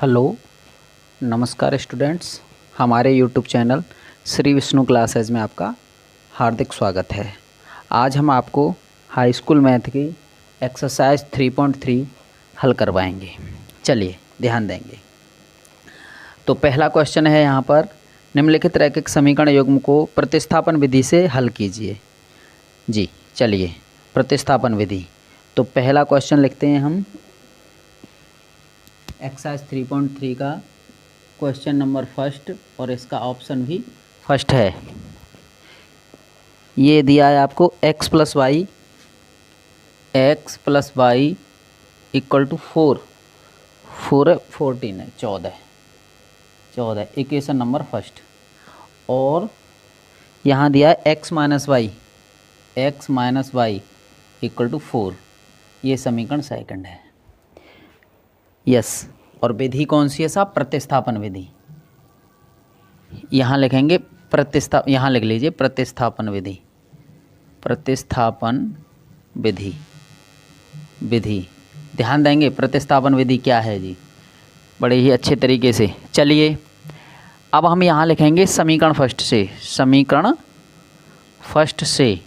Hello, नमस्कार students. हमारे YouTube channel Shri Vishnu classes में आपका हार्दिक स्वागत है। आज हम आपको हाई स्कूल मैथ की एक्सरसाइज 3.3 हल करवाएंगे। चलिए ध्यान देंगे। तो पहला क्वेश्चन है यहाँ पर, निम्नलिखित रैखिक समीकरण युग्म को प्रतिस्थापन विधि से हल कीजिए। जी चलिए, प्रतिस्थापन विधि। तो पहला क्वेश्चन लिखते हैं हम, एक्सरसाइज 3.3 का क्वेश्चन नंबर फर्स्ट, और इसका ऑप्शन भी फर्स्ट है। ये दिया है आपको x plus y equal to 14 है 14 इक्वेशन नंबर फर्स्ट। और यहाँ दिया है x minus y equal to 4, ये समीकरण सेकंड है। यस, और विधि कौन सी है साहब? प्रतिस्थापन विधि। यहाँ लिखेंगे यहाँ लिख लीजिए प्रतिस्थापन विधि। ध्यान देंगे प्रतिस्थापन विधि क्या है जी, बड़े ही अच्छे तरीके से। चलिए अब हम यहाँ लिखेंगे समीकरण फर्स्ट से।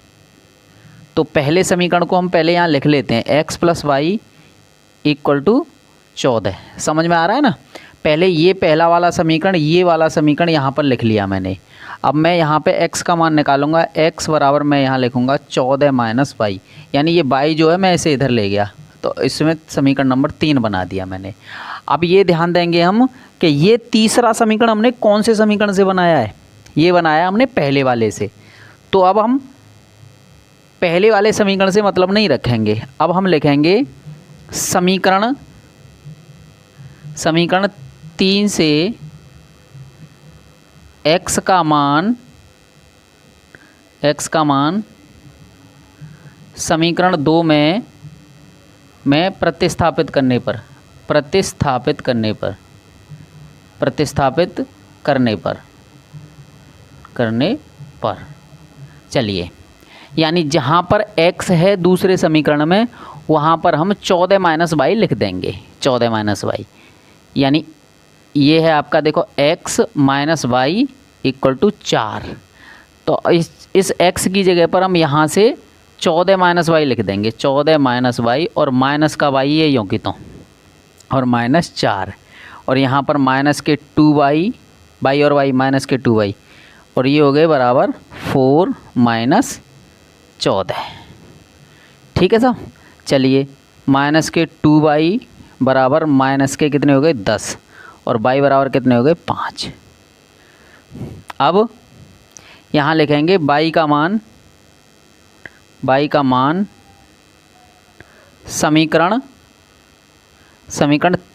तो पहले समीकरण को हम पहले यहाँ लिख लेते हैं, x plus y equal to 14। समझ में आ रहा है ना? पहले ये पहला वाला समीकरण, ये वाला समीकरण यहाँ पर लिख लिया मैंने। अब मैं यहाँ पे x का मान निकालूंगा। x बराबर मैं यहाँ लिखूँगा 14 माइनस वाई, यानी ये y जो है मैं इसे इधर ले गया, तो इसमें समीकरण नंबर 3 बना दिया मैंने। अब ये ध्यान देंगे हम कि ये तीसरा समीकरण हमने कौन से समीकरण से बनाया है? ये बनाया हमने पहले वाले से। तो अब हम पहले वाले समीकरण से मतलब नहीं रखेंगे, अब हम लिखेंगे समीकरण 3 से x का मान समीकरण 2 में मैं प्रतिस्थापित करने पर चलिए, यानी जहाँ पर x है दूसरे समीकरण में, वहाँ पर हम 14 माइनस वाई लिख देंगे। 14 माइनस वाई यानी ये है आपका, देखो x minus y equal to 4। तो इस x की जगह पर हम यहाँ से 14 माइनस वाई लिख देंगे। 14 माइनस वाई, और माइनस का वाई ये यों की तो, और माइनस 4, और यहाँ पर माइनस के 2y, वाई और वाई माइनस के 2y, और ये हो गए बराबर 4 माइनस 14। ठीक है साहब। चलिए, माइनस के 2y बराबर माइनस के कितने हो गए 10, और y बराबर कितने हो गए 5। अब यहाँ लिखेंगे y का मान समीकरण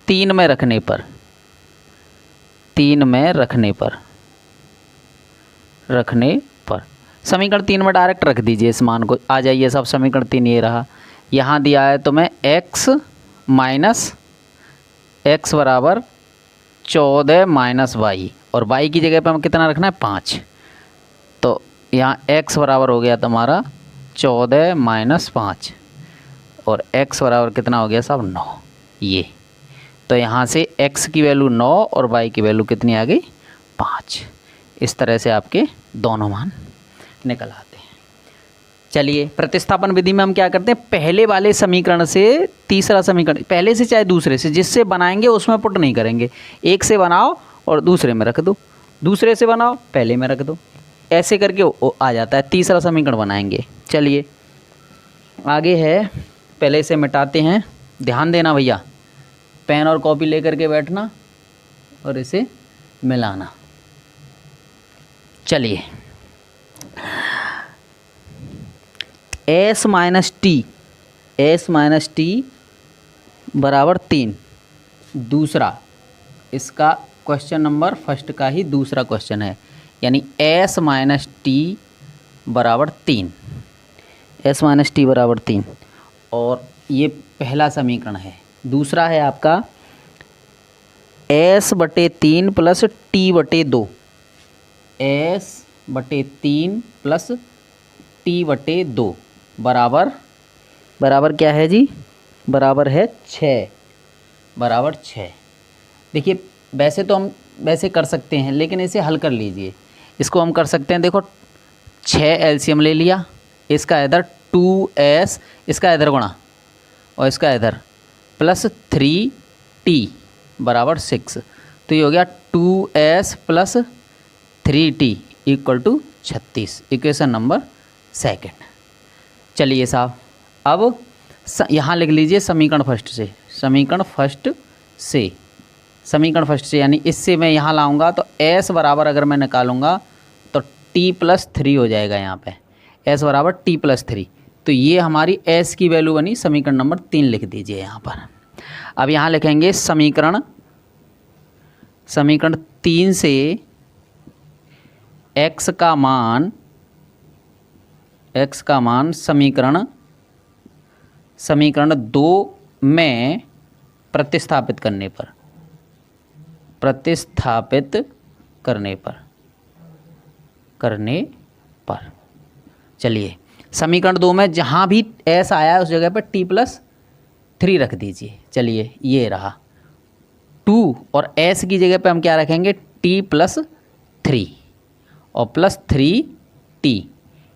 3 में रखने पर समीकरण 3 में डायरेक्ट रख दीजिए इस मान को। आ जाइए सब, समीकरण 3 ये रहा। यहाँ दिया है तो मैं x माइनस x बराबर 14 माइनस वाई, और y की जगह पे हम कितना रखना है 5। तो यहाँ x बराबर हो गया तुम्हारा 14 माइनस 5, और x बराबर कितना हो गया साहब 9। ये तो यहाँ से x की वैल्यू 9 और y की वैल्यू कितनी आ गई 5। इस तरह से आपके दोनों मान निकल आते हैं। चलिए, प्रतिस्थापन विधि में हम क्या करते हैं, पहले वाले समीकरण से तीसरा समीकरण, पहले से चाहे दूसरे से, जिससे बनाएंगे उसमें पुट नहीं करेंगे। एक से बनाओ और दूसरे में रख दो, दूसरे से बनाओ पहले में रख दो, ऐसे करके आ जाता है। तीसरा समीकरण बनाएंगे। चलिए आगे है, पहले से मिटाते हैं। ध्यान देना भैया, पेन और कॉपी लेकर के बैठना और इसे मिलाना। चलिए, s माइनस टी बराबर 3, दूसरा, इसका क्वेश्चन नंबर फर्स्ट का ही दूसरा क्वेश्चन है, यानी s माइनस टी बराबर 3। और ये पहला समीकरण है। दूसरा है आपका s/3 plus t/2, s/3 plus t/2 बराबर क्या है जी? बराबर है 6। देखिए वैसे तो हम वैसे कर सकते हैं, लेकिन इसे हल कर लीजिए। इसको हम कर सकते हैं, देखो 6 एलसीएम ले लिया, इसका इधर 2s, इसका इधर गुणा और इसका इधर प्लस 3t बराबर 6, तो ये हो गया 2s plus 3t equal to 36, equation number second. चलिए साहब, अब यहाँ लिख लीजिए समीकरण फर्स्ट से, समीकरण फर्स्ट से, समीकरण फर्स्ट से यानी इससे मैं यहाँ लाऊंगा तो s बराबर अगर मैं निकालूंगा तो t प्लस 3 हो जाएगा। यहाँ पे s बराबर t प्लस 3, तो ये हमारी s की वैल्यू बनी, समीकरण नंबर 3 लिख दीजिए यहाँ पर। अब यहाँ लिखेंगे समीकरण 3 से x का मान समीकरण 2 में प्रतिस्थापित करने पर चलिए समीकरण 2 में जहाँ भी s आया है उस जगह पर t प्लस 3 रख दीजिए। चलिए ये रहा 2 और s की जगह पे हम क्या रखेंगे, t प्लस 3 और प्लस 3t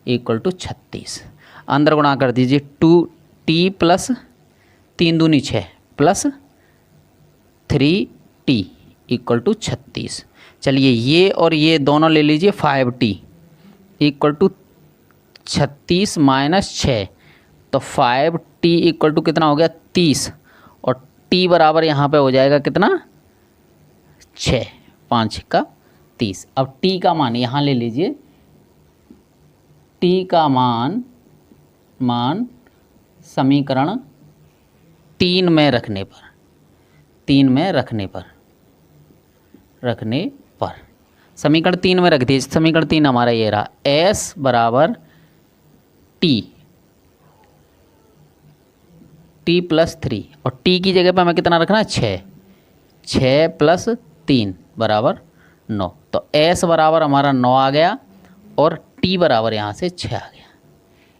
इक्वल टू 36। अंदर गुणा कर दीजिए, 2t प्लस 3 दूनी 6 प्लस 3t इक्वल टू 36। चलिए ये और ये दोनों ले लीजिए, 5t इक्वल टू 36 माइनस 6, तो 5t इक्वल टू कितना हो गया 30, और t बराबर यहाँ पे हो जाएगा कितना 6, 5 का 30। अब t का मान यहाँ ले लीजिए, t का मान समीकरण 3 में रखने पर समीकरण 3 में रख दीजिए। समीकरण 3 हमारा ये रहा, s बराबर t प्लस 3, और t की जगह पे हमें कितना रखना है 6 प्लस 3 बराबर 9, तो s बराबर हमारा 9 आ गया और t बराबर यहाँ से 6 आ गया।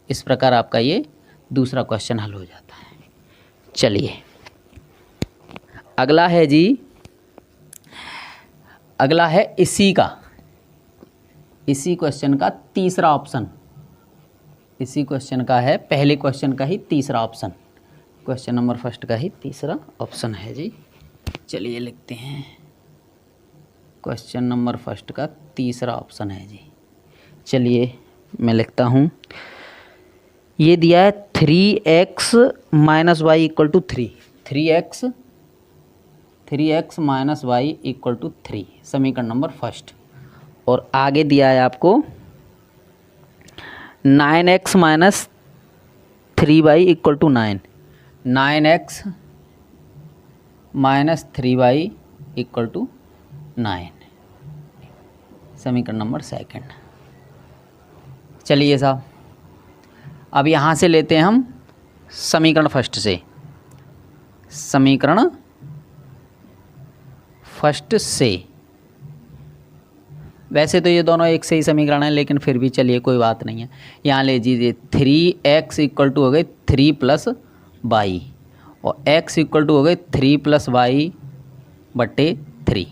इस प्रकार आपका ये दूसरा क्वेश्चन हल हो जाता है। चलिए अगला है जी, अगला है इसी क्वेश्चन का तीसरा ऑप्शन, इसी क्वेश्चन का है, पहले क्वेश्चन का ही तीसरा ऑप्शन, क्वेश्चन नंबर फर्स्ट का ही तीसरा ऑप्शन है जी। चलिए लिखते हैं, क्वेश्चन नंबर फर्स्ट का तीसरा ऑप्शन है जी। चलिए मैं लिखता हूँ, ये दिया है 3x minus y equal to 3, 3x minus y equal to 3, समीकरण नंबर फर्स्ट। और आगे दिया है आपको 9x minus 3y equal to 9, 9x minus 3y equal to 9, समीकरण नंबर सेकंड। चलिए साहब, अब यहाँ से लेते हैं हम समीकरण फर्स्ट से, समीकरण फर्स्ट से। वैसे तो ये दोनों एक से ही समीकरण है, लेकिन फिर भी चलिए कोई बात नहीं है। यहाँ ले लीजिए 3x इक्वल टू हो गई 3 प्लस वाई, और x इक्वल टू हो गई 3 प्लस वाई बटे 3।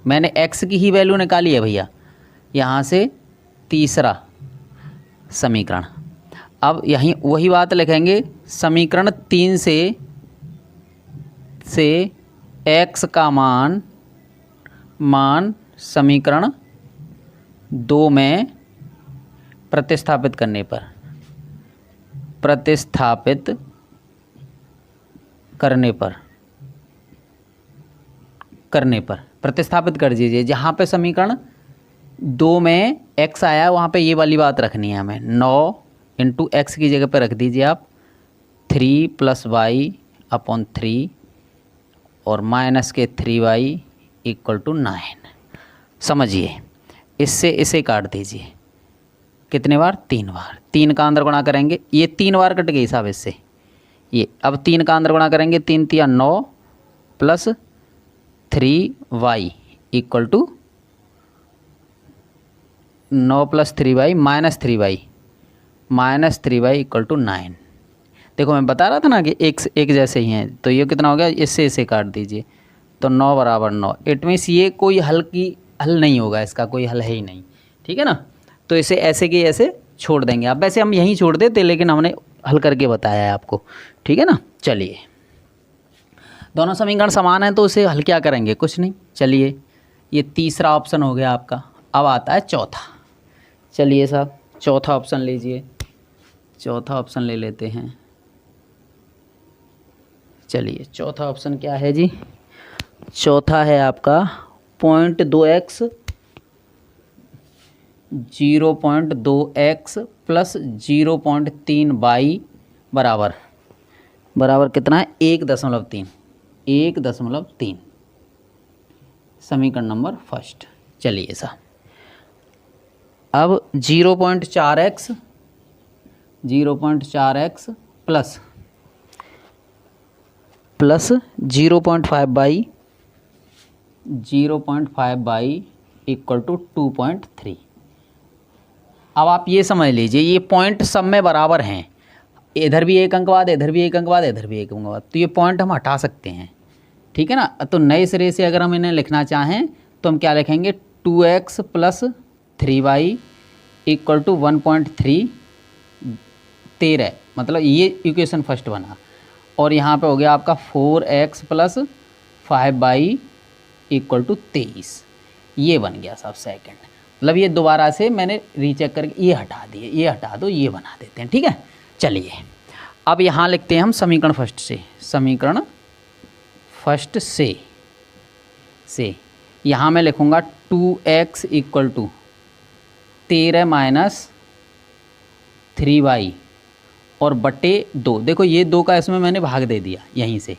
मैंने x की ही वैल्यू निकाली है भैया, यहाँ से तीसरा समीकरण। अब यहीं वही बात लिखेंगे, समीकरण 3 से x का मान समीकरण 2 में प्रतिस्थापित करने पर प्रतिस्थापित कर दीजिए। जहाँ पे समीकरण 2 में x आया है वहाँ पे ये वाली बात रखनी है हमें, 9 इंटू एक्स की जगह पे रख दीजिए आप 3 प्लस वाई अपॉन 3 और माइनस के 3y इक्वल टू 9। समझिए, इससे इसे काट दीजिए, कितने बार 3 बार, 3 का अंदर गुणा करेंगे, ये 3 बार कट गई साहब इससे, ये अब 3 का अंदर गुणा करेंगे, 3 तिया 9 plus 3y equal to 9 plus 3y minus 3y equal to 9। देखो मैं बता रहा था ना कि एक जैसे ही हैं, तो ये कितना हो गया, इससे इसे काट दीजिए, तो 9 बराबर 9। इट मीन्स ये कोई हल नहीं होगा, इसका कोई हल है ही नहीं, ठीक है ना। तो इसे ऐसे के ऐसे छोड़ देंगे आप, वैसे हम यहीं छोड़ देते लेकिन हमने हल करके बताया है आपको, ठीक है ना। चलिए, दोनों समीकरण समान हैं तो उसे हल क्या करेंगे, कुछ नहीं। चलिए, ये तीसरा ऑप्शन हो गया आपका। अब आता है चौथा। चलिए साहब, चौथा ऑप्शन लीजिए, चौथा ऑप्शन ले लेते हैं। चलिए, चौथा ऑप्शन क्या है जी, चौथा है आपका 0.2x 0.2x प्लस 0.3y बराबर कितना है, 1.3। 1.3 समीकरण नंबर फर्स्ट। चलिए साहब, अब 0.4x plus 0.5y equal to 2.3। अब आप ये समझ लीजिए, ये पॉइंट सब में बराबर हैं, इधर भी एक अंक बाद, इधर भी एक अंक बाद, इधर भी एक अंक बाद, तो ये पॉइंट हम हटा सकते हैं, ठीक है ना। तो नए सिरे से अगर हम इन्हें लिखना चाहें तो हम क्या लिखेंगे, 2x plus 3y equal to 1.3 13, मतलब ये इक्वेशन फर्स्ट बना। और यहाँ पे हो गया आपका 4x plus 5y equal to 23, ये बन गया साहब सेकंड। मतलब ये दोबारा से मैंने रीचेक करके ये हटा दिए, ये हटा दो, ये बना देते हैं, ठीक है। चलिए, अब यहाँ लिखते हैं हम समीकरण फर्स्ट से, समीकरण फर्स्ट से यहाँ मैं लिखूँगा 2x equal to 13 minus 3y और बटे 2। देखो ये 2 का इसमें मैंने भाग दे दिया यहीं से,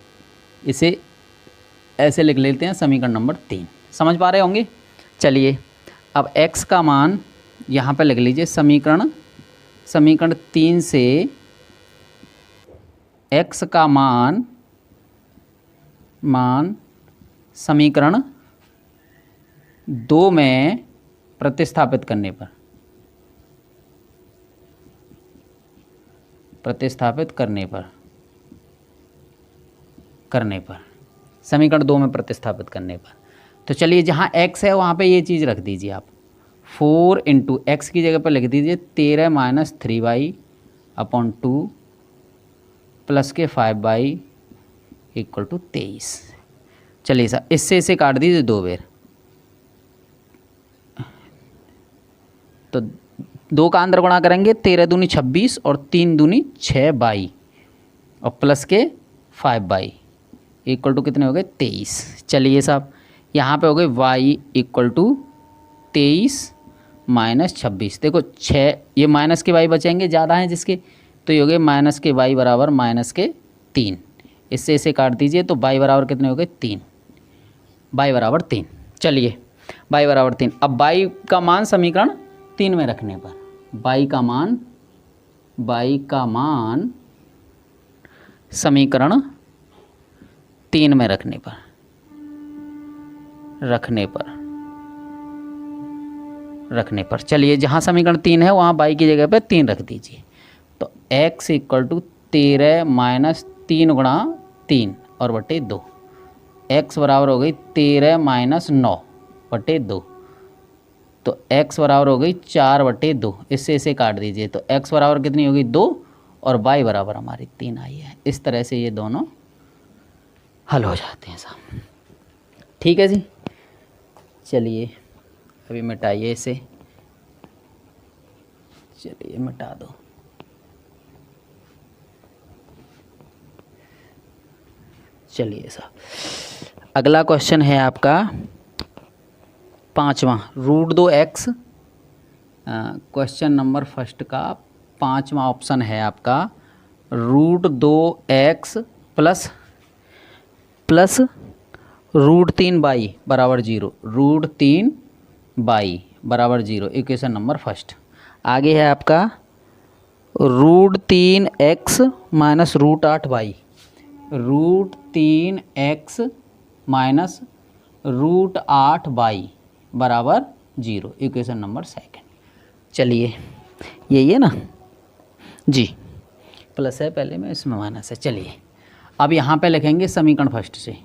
इसे ऐसे लिख लेते हैं समीकरण नंबर 3। समझ पा रहे होंगे। चलिए, अब x का मान यहाँ पे लिख लीजिए, समीकरण 3 से x का मान समीकरण 2 में प्रतिस्थापित करने पर समीकरण 2 में प्रतिस्थापित करने पर। तो चलिए, जहाँ x है वहाँ पे ये चीज़ रख दीजिए आप, 4 इंटू एक्स की जगह पर लिख दीजिए 13 माइनस 3y अपॉन 2 प्लस के 5y इक्वल टू 23। चलिए सर, इससे इसे काट दीजिए 2 बार, तो 2 का अंदर गुणा करेंगे, 13 दूनी 26 और 3 दूनी 6y और प्लस के 5y इक्वल टू कितने हो गए, 23। चलिए साहब, यहाँ पे हो गए y इक्वल टू 23 माइनस 26। देखो 6, ये माइनस के y बचेंगे, ज़्यादा हैं जिसके, तो ये हो गए माइनस के y बराबर माइनस के 3। इससे इसे काट दीजिए तो y बराबर कितने हो गए, 3। y बराबर 3। चलिए, y बराबर 3। अब y का मान समीकरण 3 में रखने पर, y का मान समीकरण 3 में रखने पर चलिए, जहाँ समीकरण 3 है वहाँ y की जगह पे 3 रख दीजिए। तो x इक्वल टू 13 माइनस 3 गुणा 3 और बटे 2, x बराबर हो गई 13 माइनस 9 बटे 2, तो x बराबर हो गई 4 बटे 2। इससे इसे काट दीजिए तो x बराबर कितनी होगी, 2 और y बराबर हमारी 3 आई है। इस तरह से ये दोनों हल हो जाते हैं साहब, ठीक है जी। चलिए, अभी मिटाइए इसे, चलिए मिटा दो। चलिए साहब, अगला क्वेश्चन है आपका 5वां, √2x। क्वेश्चन नंबर फर्स्ट का 5वां ऑप्शन है आपका, √2x प्लस √3y बराबर 0, √3y बराबर 0, इक्वेशन नंबर फर्स्ट। आगे है आपका √3x minus √8y, √3x minus √8y बराबर 0, इक्वेशन नंबर सेकंड। चलिए, यही है ना जी, प्लस है पहले में, इसमें माइनस है। चलिए, अब यहाँ पे लिखेंगे समीकरण फर्स्ट से,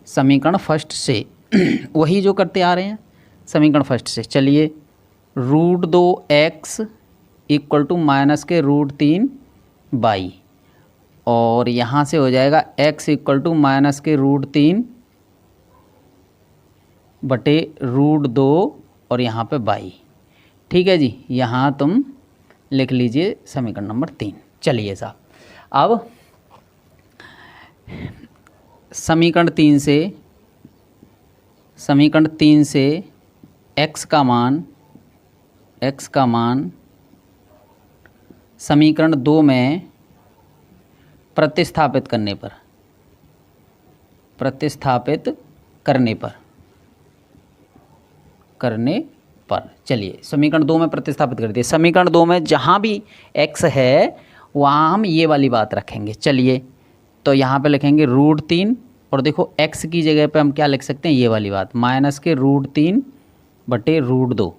समीकरण फर्स्ट से वही जो करते आ रहे हैं समीकरण फर्स्ट से। चलिए √2x इक्वल टू माइनस के √3y और यहाँ से हो जाएगा x इक्वल टू माइनस के √3 बटे √2 और यहाँ पे y। ठीक है जी, यहाँ तुम लिख लीजिए समीकरण नंबर 3। चलिए साहब, अब समीकरण 3 से x का मान समीकरण 2 में प्रतिस्थापित करने पर चलिए समीकरण 2 में प्रतिस्थापित कर दिए। समीकरण 2 में जहाँ भी x है वहाँ हम ये वाली बात रखेंगे। चलिए तो यहाँ पे लिखेंगे √3 और देखो x की जगह पे हम क्या लिख सकते हैं, ये वाली बात माइनस के √3 बटे √2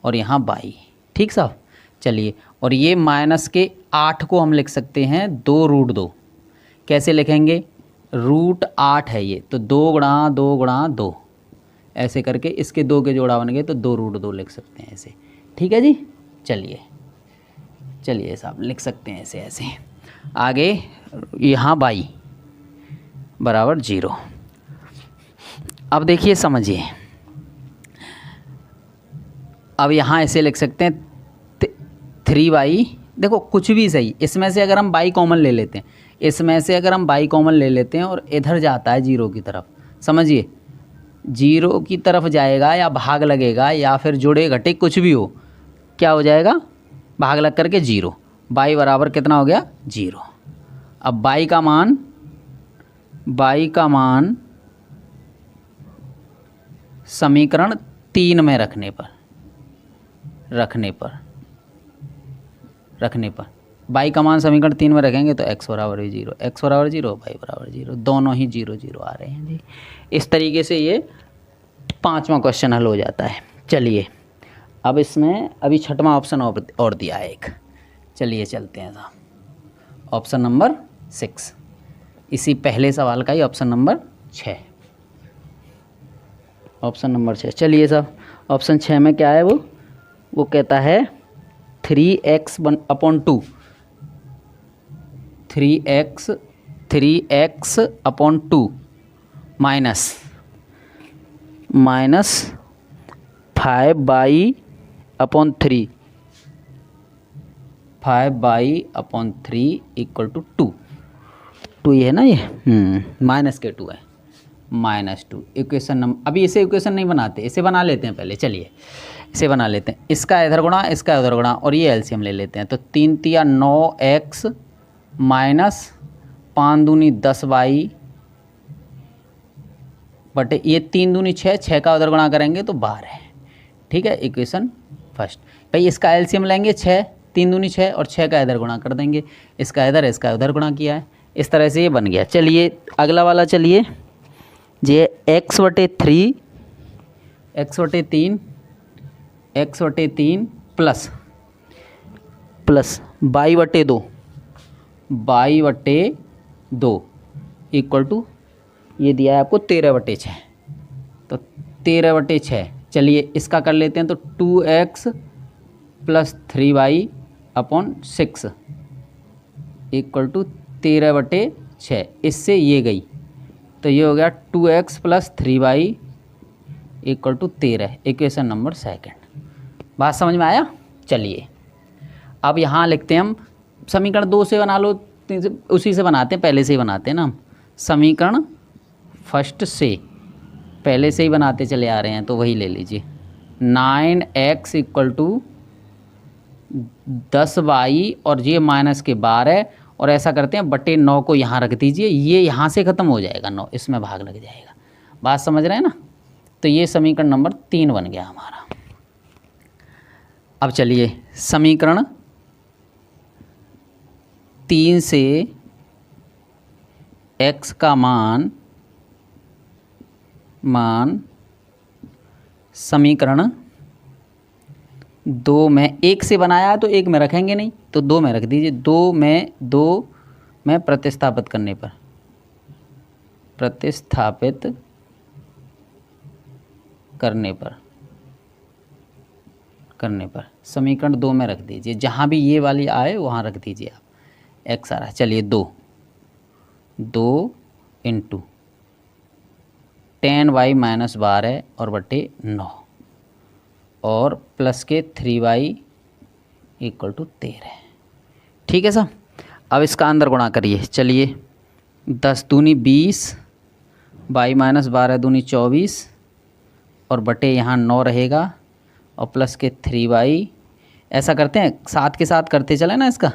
और यहाँ y। ठीक साहब, चलिए और ये माइनस के 8 को हम लिख सकते हैं 2√2। कैसे लिखेंगे, √8 है ये तो 2 गुणा 2 गुणा 2 ऐसे करके इसके 2 के जोड़ा बन गए तो 2√2 लिख सकते हैं ऐसे। ठीक है जी, चलिए साहब लिख सकते हैं ऐसे। आगे यहाँ y बराबर 0। अब देखिए समझिए, अब यहाँ ऐसे लिख सकते हैं 3y। देखो कुछ भी सही, इसमें से अगर हम y कॉमन ले लेते हैं, और इधर जाता है 0 की तरफ, समझिए 0 की तरफ जाएगा या भाग लगेगा या फिर जुड़े घटे कुछ भी हो, क्या हो जाएगा, भाग लग करके 0। y बराबर कितना हो गया, 0। अब y का मान समीकरण 3 में रखने पर y का मान समीकरण 3 में रखेंगे तो x बराबर 0, y बराबर 0, दोनों ही 0 0 आ रहे हैं जी। इस तरीके से ये 5वां क्वेश्चन हल हो जाता है। चलिए अब इसमें अभी 6वां ऑप्शन और दिया है एक। चलिए चलते हैं साहब, ऑप्शन नंबर 6, इसी पहले सवाल का ही ऑप्शन नंबर 6। चलिए साहब, ऑप्शन 6 में क्या है, वो कहता है 3x/2 minus 5y/3 equal to 2 ये है ना, ये माइनस के 2 है, -2 इक्वेशन नंबर। अभी इसे इक्वेशन नहीं बनाते, इसे बना लेते हैं पहले। चलिए इसे बना लेते हैं, इसका इधर गुणा इसका उधर गुणा और ये एलसीएम ले लेते हैं। तो 3 तिया 9x माइनस 5 दूनी 10y बटे ये 3 दूनी 6, 6 का उधर गुणा करेंगे तो 12 है। ठीक है, इक्वेशन फर्स्ट। भाई इसका एलसीएम लेंगे 6, 3 दूनी 6 और 6 का इधर गुणा कर देंगे, इसका इधर इसका उधर गुणा किया है, इस तरह से ये बन गया। चलिए अगला वाला, चलिए ये x/3 plus y/2 equal to ये दिया है आपको 13/6, तो 13/6। चलिए इसका कर लेते हैं, तो 2x + 3y/6 इक्वल टू 13/6। इससे ये गई तो ये हो गया 2x + 3y equal to 13, equation number 2। बात समझ में आया। चलिए अब यहाँ लिखते हैं हम, समीकरण 2 से बना लो, उसी से बनाते हैं, पहले से ही बनाते हैं ना हम। समीकरण फर्स्ट से पहले से ही बनाते चले आ रहे हैं, तो वही ले लीजिए। 9x इक्वल टू 10y और ये माइनस के 12, और ऐसा करते हैं बटे 9 को यहाँ रख दीजिए, ये यहाँ से ख़त्म हो जाएगा, 9 इसमें भाग लग जाएगा। बात समझ रहे हैं ना। तो ये समीकरण नंबर 3 बन गया हमारा। अब चलिए समीकरण 3 से x का मान समीकरण 2 में 1 से बनाया है तो 1 में रखेंगे नहीं, तो 2 में रख दीजिए। 2 में प्रतिस्थापित करने पर प्रतिस्थापित करने पर समीकरण 2 में रख दीजिए, जहाँ भी ये वाली आए वहाँ रख दीजिए आप। एक्स आ रहा है, चलिए 2 इंटू 10y माइनस 12 और बटे 9 और प्लस के 3y इक्वल टू 13। ठीक है साहब, अब इसका अंदर गुणा करिए। चलिए 10 दूनी 20, y माइनस 12 दूनी 24 और बटे यहाँ 9 रहेगा और प्लस के 3y। ऐसा करते हैं, साथ के साथ करते चले ना इसका।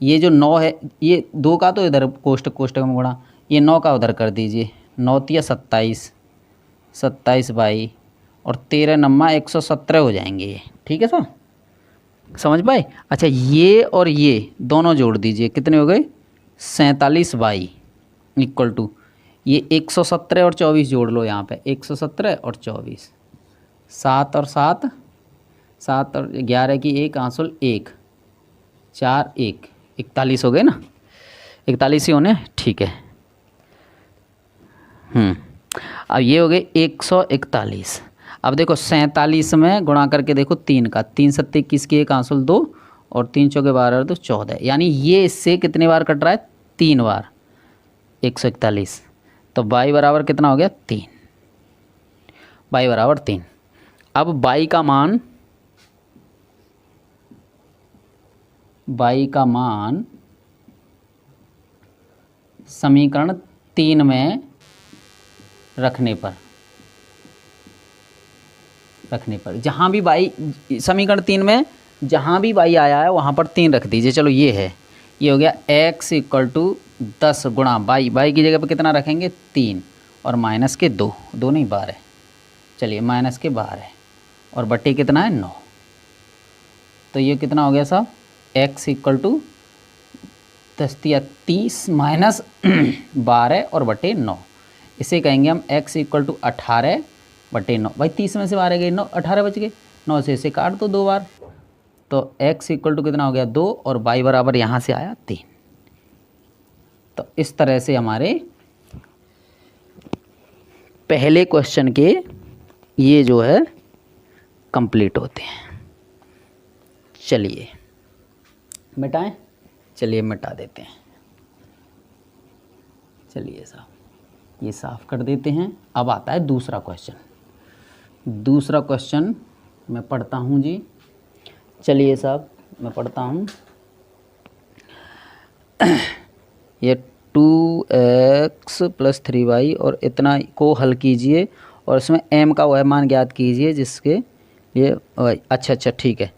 ये जो 9 है, ये 2 का तो इधर कोष्टक में गुणा, ये 9 का उधर कर दीजिए। 9 तिया 27, 27y और 13 नम्मा 117 हो जाएंगे ये। ठीक है सर, समझ पाए? अच्छा, ये और ये दोनों जोड़ दीजिए, कितने हो गए? 47y इक्वल टू ये 117 और 24 जोड़ लो यहाँ पे, 117 और 24, 7 और 7, 7 और 11 की 1 आंसुल 1, 4 1, 41 हो गए ना? 41 ही होने, ठीक है। अब ये हो गए 141। अब देखो 47 में गुणा करके देखो 3 का, 3 सत्ते 21 की 1 आंसुल 2 और 3 चौके 12 तो 14, यानी ये इससे कितने बार कट रहा है? 3 बार 141। तो y बराबर कितना हो गया? 3। y बराबर 3। अब y का मान समीकरण 3 में रखने पर जहाँ भी y समीकरण 3 में जहाँ भी y आया है वहाँ पर 3 रख दीजिए। चलो ये है, ये हो गया x इक्वल टू 10 गुणा y की जगह पर कितना रखेंगे? 3 और माइनस के 2 नहीं 12, चलिए माइनस के 12 और बटे कितना है? 9। तो ये कितना हो गया साहब? x इक्वल टू 10 तिया 30 माइनस 12 और बटे 9। इसे कहेंगे हम x इक्वल टू 18 बटे 9। भाई 30 में से 12 गए 9, 18 बच गए, 9 से इसे काट दो 2 बार। तो x इक्वल टू कितना हो गया? 2 और y बराबर यहाँ से आया 3। तो इस तरह से हमारे पहले क्वेश्चन के ये जो है कंप्लीट होते हैं। चलिए मिटाएं, चलिए मिटा देते हैं। चलिए साहब ये साफ कर देते हैं। अब आता है दूसरा क्वेश्चन। दूसरा क्वेश्चन मैं पढ़ता हूँ जी। चलिए साहब मैं पढ़ता हूँ। ये 2x प्लस 3y और इतना को हल कीजिए और इसमें m का वह मान ज्ञात कीजिए जिसके ये अच्छा ठीक है।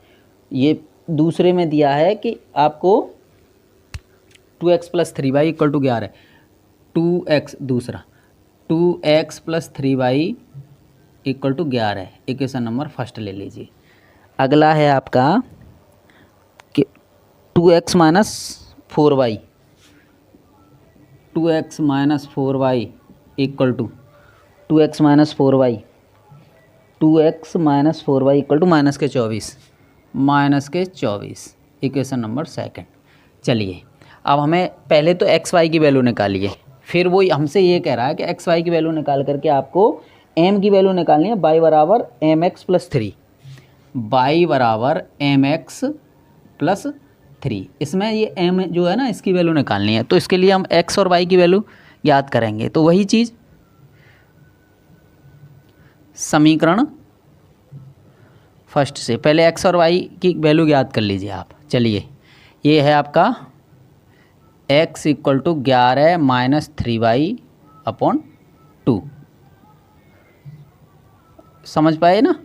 ये दूसरे में दिया है कि आपको 2x plus 3y equal to 11, 2x दूसरा 2x plus 3y equal to 11 equation number first ले लीजिए। अगला है आपका कि 2x minus 4y, 2x minus 4y equal to 2x minus 4y, 2x minus 4y equal to minus के 24 equation number second. चलिए अब हमें पहले तो एक्स वाई की वैल्यू निकालिए, फिर वो हमसे ये कह रहा है कि एक्स वाई की वैल्यू निकाल करके आपको एम की वैल्यू निकालनी है। बाई बराबर एम एक्स प्लस 3, बाई बराबर एम एक्स प्लस 3। इसमें ये एम जो है ना इसकी वैल्यू निकालनी है, तो इसके लिए हम एक्स और वाई की वैल्यू याद करेंगे। तो वही चीज़ समीकरण फर्स्ट से पहले एक्स और वाई की वैल्यू याद कर लीजिए आप। चलिए ये है आपका x equal to 11 minus 3y upon 2। समझ पाए ना?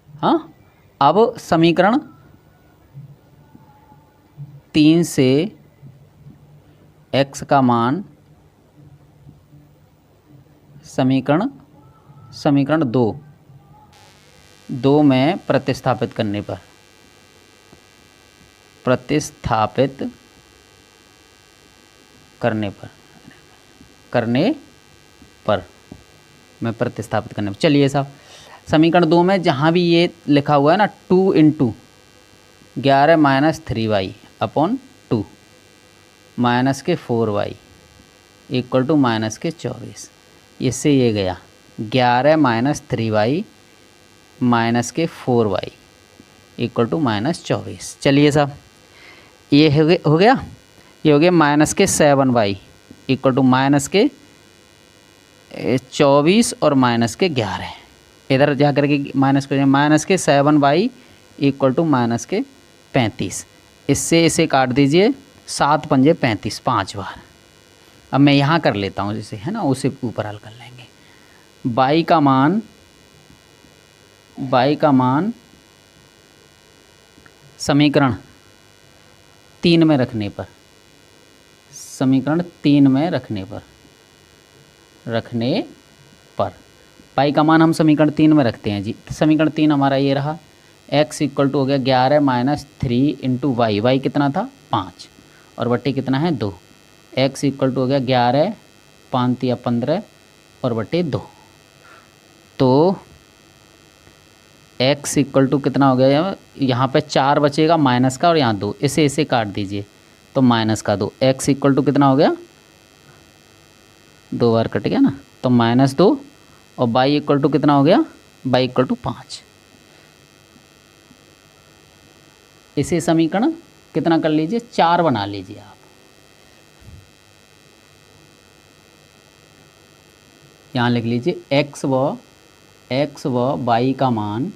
हाँ, अब समीकरण 3 से x का मान समीकरण 2 में प्रतिस्थापित करने पर चलिए साहब समीकरण 2 में जहाँ भी ये लिखा हुआ है ना 2 into 11 minus 3y upon 2 minus के 4y इक्वल टू माइनस के 24। इससे ये गया 11 माइनस 3y माइनस के 4y इक्वल टू माइनस 24। चलिए साहब, ये हो गया, ये हो गया माइनस के 7y इक्वल टू माइनस के 24 और माइनस के 11। इधर जा कर के माइनस के 7y इक्वल टू माइनस के 35। इससे इसे काट दीजिए, 7 पंजे 35, 5 बार। अब मैं यहाँ कर लेता हूँ जैसे, है ना, उसे ऊपर हल कर लेंगे। y का मान समीकरण 3 में रखने पर, समीकरण 3 में रखने पर y का मान हम समीकरण 3 में रखते हैं जी। समीकरण 3 हमारा ये रहा, x इक्वल टू हो गया 11 माइनस 3 इंटू वाई कितना था 5 और बट्टे कितना है 2। x इक्वल टू हो गया 11 5 या 15 और बट्टे 2। तो x इक्वल टू कितना हो गया, यहाँ पे 4 बचेगा माइनस का और यहाँ 2, इसे काट दीजिए तो माइनस का 2। x इक्वल टू कितना हो गया, 2 बार कट गया ना, तो -2। और y इक्वल टू कितना हो गया, y इक्वल टू 5। इसे समीकरण कितना कर लीजिए, 4 बना लीजिए आप। यहाँ लिख लीजिए x व y का मान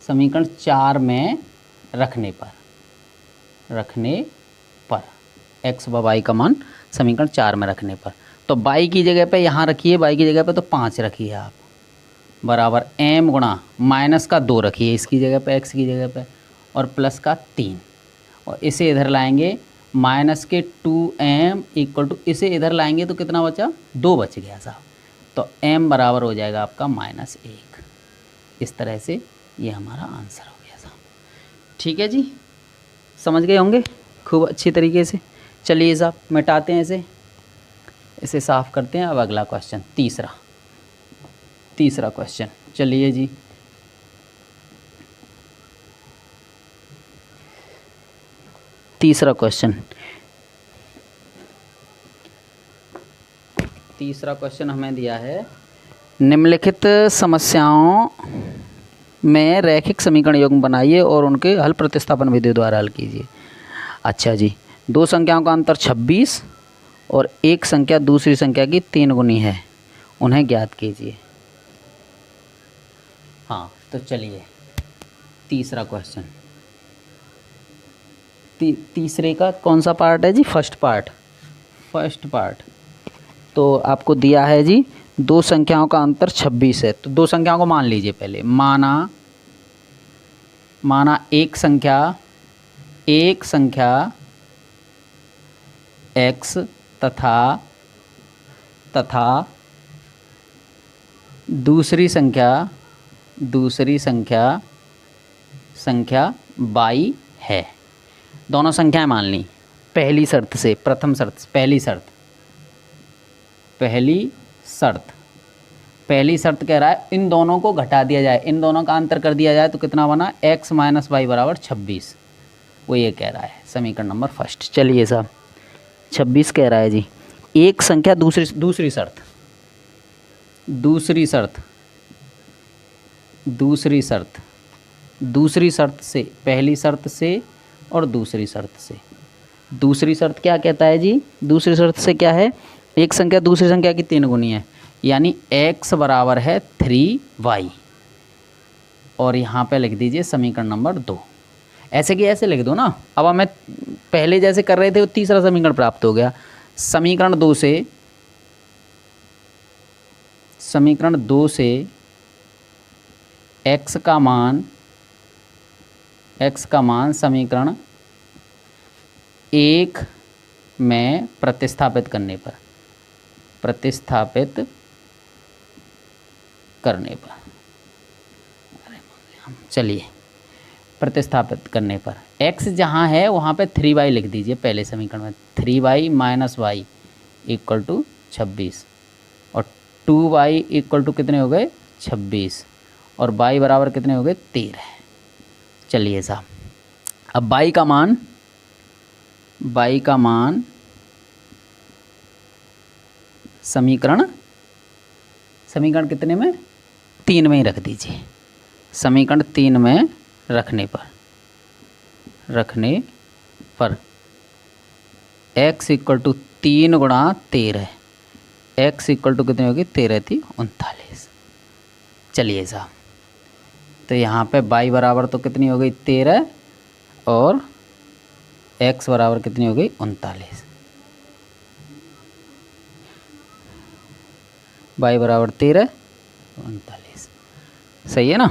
समीकरण 4 में रखने पर x व y का मान समीकरण 4 में रखने पर। तो y की जगह पे यहाँ रखिए, y की जगह पे तो 5 रखिए आप, बराबर m गुणा माइनस का 2 रखिए इसकी जगह पे, x की जगह पे, और प्लस का 3। और इसे इधर लाएंगे माइनस के 2m इक्वल टू, इसे इधर लाएंगे तो कितना बचा, 2 बच गया साहब। तो m बराबर हो जाएगा आपका -1। इस तरह से ये हमारा आंसर हो गया साहब। ठीक है जी, समझ गए होंगे खूब अच्छी तरीके से। चलिए साहब मिटाते हैं इसे साफ़ करते हैं। अब अगला क्वेश्चन, तीसरा क्वेश्चन। चलिए जी, तीसरा क्वेश्चन हमें दिया है, निम्नलिखित समस्याओं में रैखिक समीकरण युग्म बनाइए और उनके हल प्रतिस्थापन विधि द्वारा हल कीजिए। अच्छा जी, 2 संख्याओं का अंतर 26 और एक संख्या दूसरी संख्या की 3 गुनी है, उन्हें ज्ञात कीजिए। हाँ तो चलिए तीसरा क्वेश्चन, तीसरे का कौन सा पार्ट है जी, फर्स्ट पार्ट। तो आपको दिया है जी 2 संख्याओं का अंतर 26 है। तो 2 संख्याओं को मान लीजिए पहले, माना एक संख्या x तथा दूसरी संख्या y है। दोनों संख्याएं मान ली पहली शर्त कह रहा है इन दोनों को घटा दिया जाए, इन दोनों का अंतर कर दिया जाए तो कितना बना, x माइनस वाई बराबर 26। वो ये कह रहा है समीकरण नंबर फर्स्ट। चलिए साहब 26 कह रहा है जी, एक संख्या दूसरी शर्त से, पहली शर्त से और दूसरी शर्त से। दूसरी शर्त क्या कहता है जी, दूसरी शर्त से क्या है, एक संख्या दूसरी संख्या की 3 गुनी है, यानी x बराबर है 3y। और यहाँ पे लिख दीजिए समीकरण नंबर 2। ऐसे कि ऐसे लिख दो ना। अब हमें पहले जैसे कर रहे थे वो तीसरा समीकरण प्राप्त हो गया। समीकरण 2 से x का मान समीकरण 1 में प्रतिस्थापित करने पर चलिए प्रतिस्थापित करने पर x जहाँ है वहाँ पे 3y लिख दीजिए पहले समीकरण में। 3y minus y equal to 26 और 2y इक्वल टू कितने हो गए 26 और y बराबर कितने हो गए 13। चलिए साहब अब बाई का मान समीकरण कितने में, 3 में ही रख दीजिए। समीकरण 3 में रखने पर x इक्वल टू 3 गुणा 13, x इक्वल टू कितनी होगी, 13 थी 39। चलिए साहब, तो यहाँ पे y बराबर तो कितनी हो गई 13 और x बराबर कितनी हो गई 39। y बराबर 13 39, सही है ना।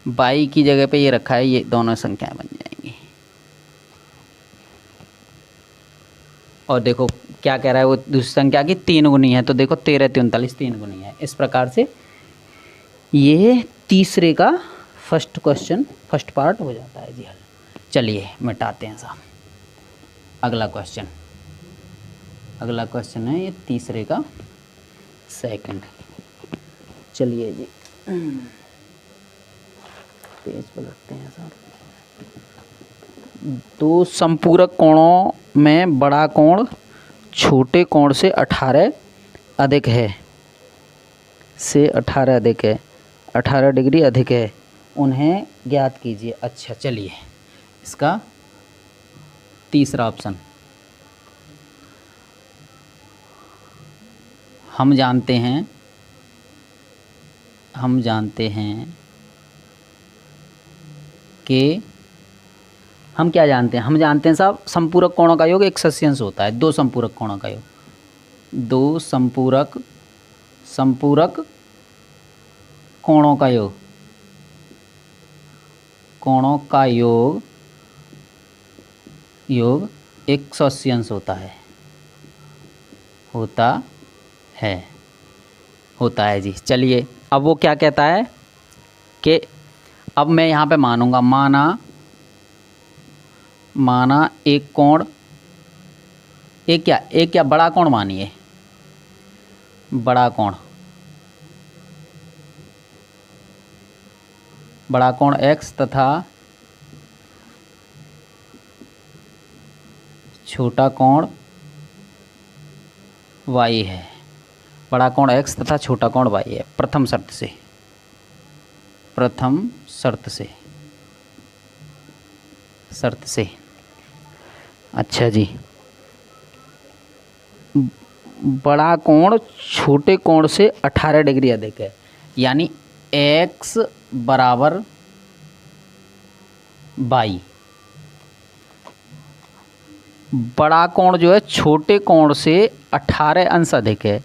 y की जगह पे ये रखा है, ये दोनों संख्याएं बन जाएंगी। और देखो क्या कह रहा है वो, दूसरी संख्या की 3 गुनी है, तो देखो 13 39 3 गुनी है। इस प्रकार से ये तीसरे का फर्स्ट फर्स्ट पार्ट हो जाता है जी हल। चलिए मिटाते हैं साहब। अगला क्वेश्चन है ये तीसरे का सेकंड। चलिए जी पेज पलटते हैं साहब। दो संपूरक कोणों में बड़ा कोण छोटे कोण से 18 अधिक है, 18 डिग्री अधिक है, उन्हें ज्ञात कीजिए। अच्छा चलिए, इसका तीसरा ऑप्शन, हम जानते हैं कि हम क्या जानते हैं, हम जानते हैं साहब संपूरक कोणों का योग 180 होता है। दो संपूरक कोणों का योग, दो संपूरक कोणों का योग 180 होता है जी। चलिए अब वो क्या कहता है कि अब मैं यहाँ पे मानूंगा, माना एक कोण, एक क्या बड़ा कोण मानिए, बड़ा कोण x तथा छोटा कोण y है। बड़ा कोण x तथा छोटा कोण y है प्रथम शर्त से। अच्छा जी, बड़ा कोण छोटे कोण से 18 डिग्री अधिक है, यानी x बराबर y। बड़ा कोण जो है छोटे कोण से 18 अंश अधिक है,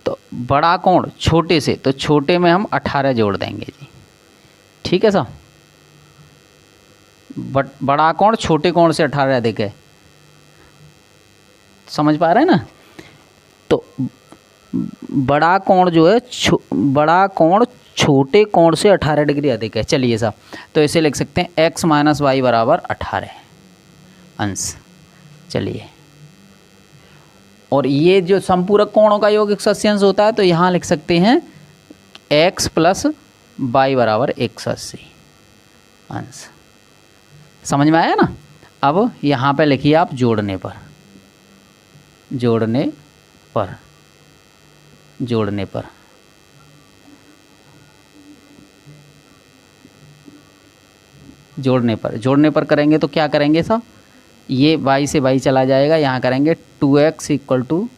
तो बड़ा कोण छोटे से, तो छोटे में हम 18 जोड़ देंगे जी। ठीक है साहब, बड़ा कोण छोटे कोण से 18 अधिक है, समझ पा रहे हैं ना। तो बड़ा कोण जो है बड़ा कोण छोटे कोण से 18 डिग्री अधिक है। चलिए साहब, तो इसे लिख सकते हैं x माइनस वाई बराबर 18 अंश। चलिए, और ये जो संपूरक कोणों का योग 180 अंश होता है, तो यहाँ लिख सकते हैं x प्लस वाई बराबर 180 अंश। समझ में आया ना। अब यहाँ पे लिखिए आप जोड़ने पर करेंगे तो क्या करेंगे साहब, ये y से y चला जाएगा, यहाँ करेंगे 2x इक्वल टू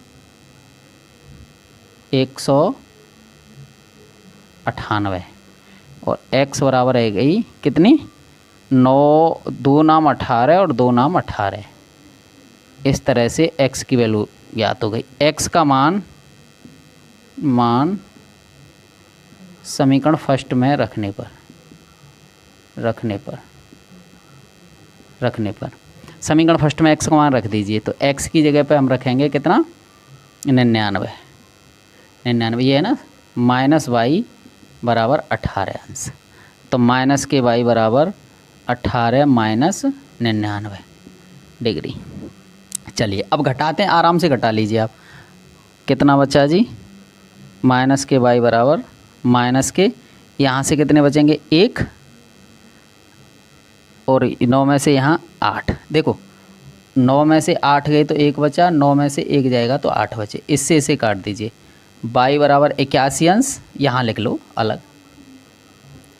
198 और x बराबर है गई कितनी 9, 2 नाम 18 और 2 नाम 18। इस तरह से x की वैल्यू ज्ञात हो गई। x का मान समीकरण फर्स्ट में रखने पर समीकरण फर्स्ट में x का मान रख दीजिए, तो x की जगह पे हम रखेंगे कितना 99, ये है ना, माइनस y बराबर 18 अंश, तो माइनस के y बराबर 18 माइनस 99 डिग्री। चलिए अब घटाते हैं, आराम से घटा लीजिए आप। कितना बचा जी, माइनस के y बराबर माइनस के, यहाँ से कितने बचेंगे 1 और 9 में से यहाँ 8, देखो 9 में से 8 गए तो 1 बचा, 9 में से 1 जाएगा तो 8 बचे, इससे इसे काट दीजिए। y बराबर 81 अंश यहाँ लिख लो अलग,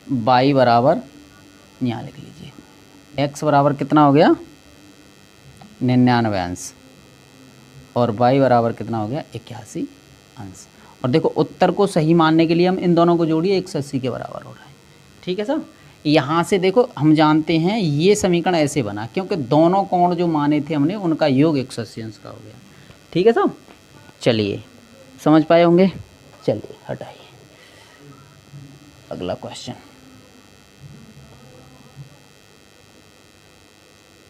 y बराबर यहाँ लिख लीजिए, x बराबर कितना हो गया 99 अंश और y बराबर कितना हो गया 81 अंश। और देखो उत्तर को सही मानने के लिए हम इन दोनों को जोड़िए, 180 के बराबर हो रहा है। ठीक है सर, यहाँ से देखो हम जानते हैं ये समीकरण ऐसे बना क्योंकि दोनों कोण जो माने थे हमने उनका योग 180 अंश का हो गया। ठीक है सर, चलिए समझ पाए होंगे। चलिए हटाइए अगला क्वेश्चन।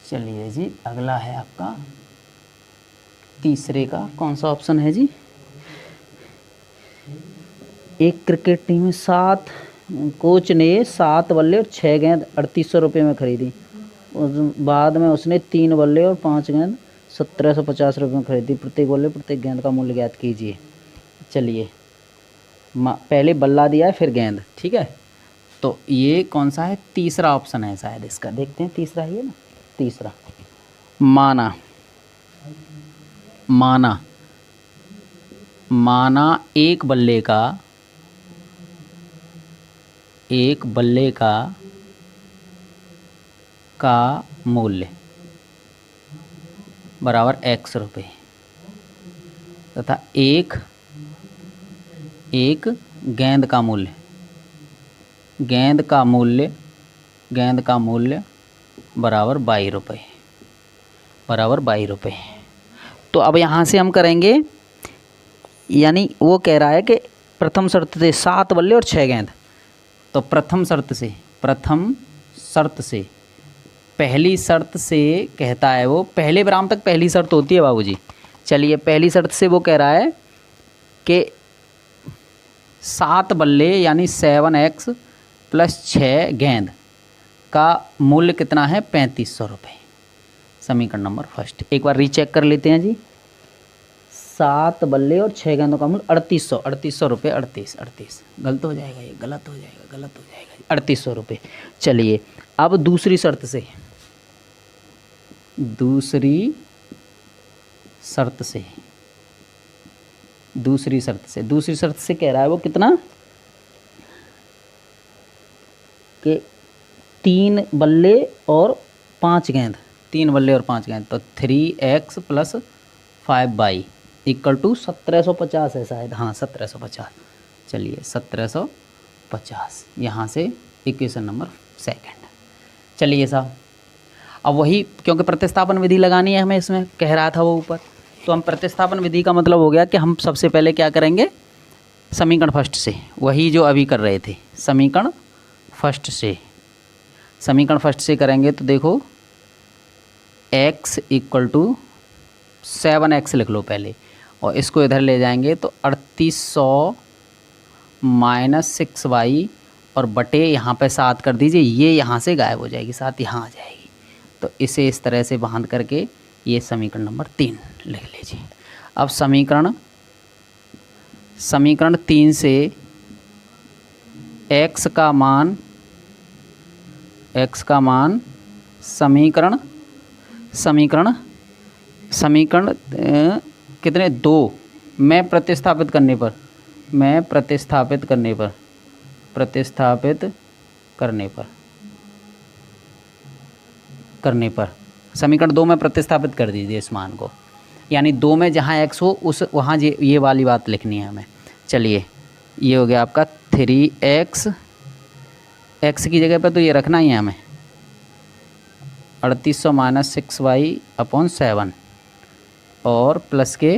चलिए जी अगला है आपका तीसरे का, कौन सा ऑप्शन है जी। एक क्रिकेट टीम में 7 कोच ने 7 बल्ले और 6 गेंद 3800 रुपये में खरीदी। उस बाद में उसने 3 बल्ले और 5 गेंद 1750 रुपये में खरीदी। प्रत्येक बल्ले प्रत्येक गेंद का मूल्य ज्ञात कीजिए। चलिए पहले बल्ला दिया है फिर गेंद, ठीक है। तो ये कौन सा है, तीसरा ऑप्शन है शायद इसका, देखते हैं तीसरा ही है ना। तीसरा माना माना माना एक बल्ले का मूल्य बराबर x रुपये तथा एक गेंद का मूल्य बराबर 22 रुपये। तो अब यहाँ से हम करेंगे, यानी वो कह रहा है कि प्रथम शर्त से 7 बल्ले और 6 गेंद। तो प्रथम शर्त से पहली शर्त से कहता है वो, पहले विराम तक पहली शर्त होती है बाबूजी। चलिए पहली शर्त से वो कह रहा है कि 7 बल्ले यानी 7x प्लस 6 गेंद का मूल्य कितना है 3500 रुपये। समीकरण नंबर फर्स्ट एक बार रीचेक कर लेते हैं जी। 7 बल्ले और 6 गेंदों का मूल्य 3800 रुपये। 38 गलत हो जाएगा, ये गलत हो जाएगा 3800 रुपये। चलिए अब दूसरी शर्त से कह रहा है वो कितना कि 3 बल्ले और 5 गेंद। तो 3x plus 5y equal to 1750 है शायद, हाँ 1750। चलिए 1750 यहाँ से इक्वेशन नंबर सेकंड। चलिए साहब अब वही, क्योंकि प्रतिस्थापन विधि लगानी है हमें, इसमें कह रहा था वो ऊपर, तो हम प्रतिस्थापन विधि का मतलब हो गया कि हम सबसे पहले क्या करेंगे, समीकरण फर्स्ट से, वही जो अभी कर रहे थे, समीकरण फर्स्ट से करेंगे। तो देखो x इक्वल टू 7x लिख लो पहले, और इसको इधर ले जाएंगे तो 3800 माइनस 6y और बटे यहाँ पे 7 कर दीजिए, ये यहाँ से गायब हो जाएगी, 7 यहाँ आ जाएगी। तो इसे इस तरह से बांध करके ये समीकरण नंबर 3 लिख लीजिए। अब समीकरण 3 से x का मान समीकरण कितने 2 में प्रतिस्थापित करने पर समीकरण 2 में प्रतिस्थापित कर दीजिए इस मान को, यानी 2 में जहाँ x हो उस वहाँ ये वाली बात लिखनी है हमें। चलिए ये हो गया आपका 3x, x की जगह पर तो ये रखना ही है हमें, 3800 माइनस 6y अपॉन 7 और प्लस के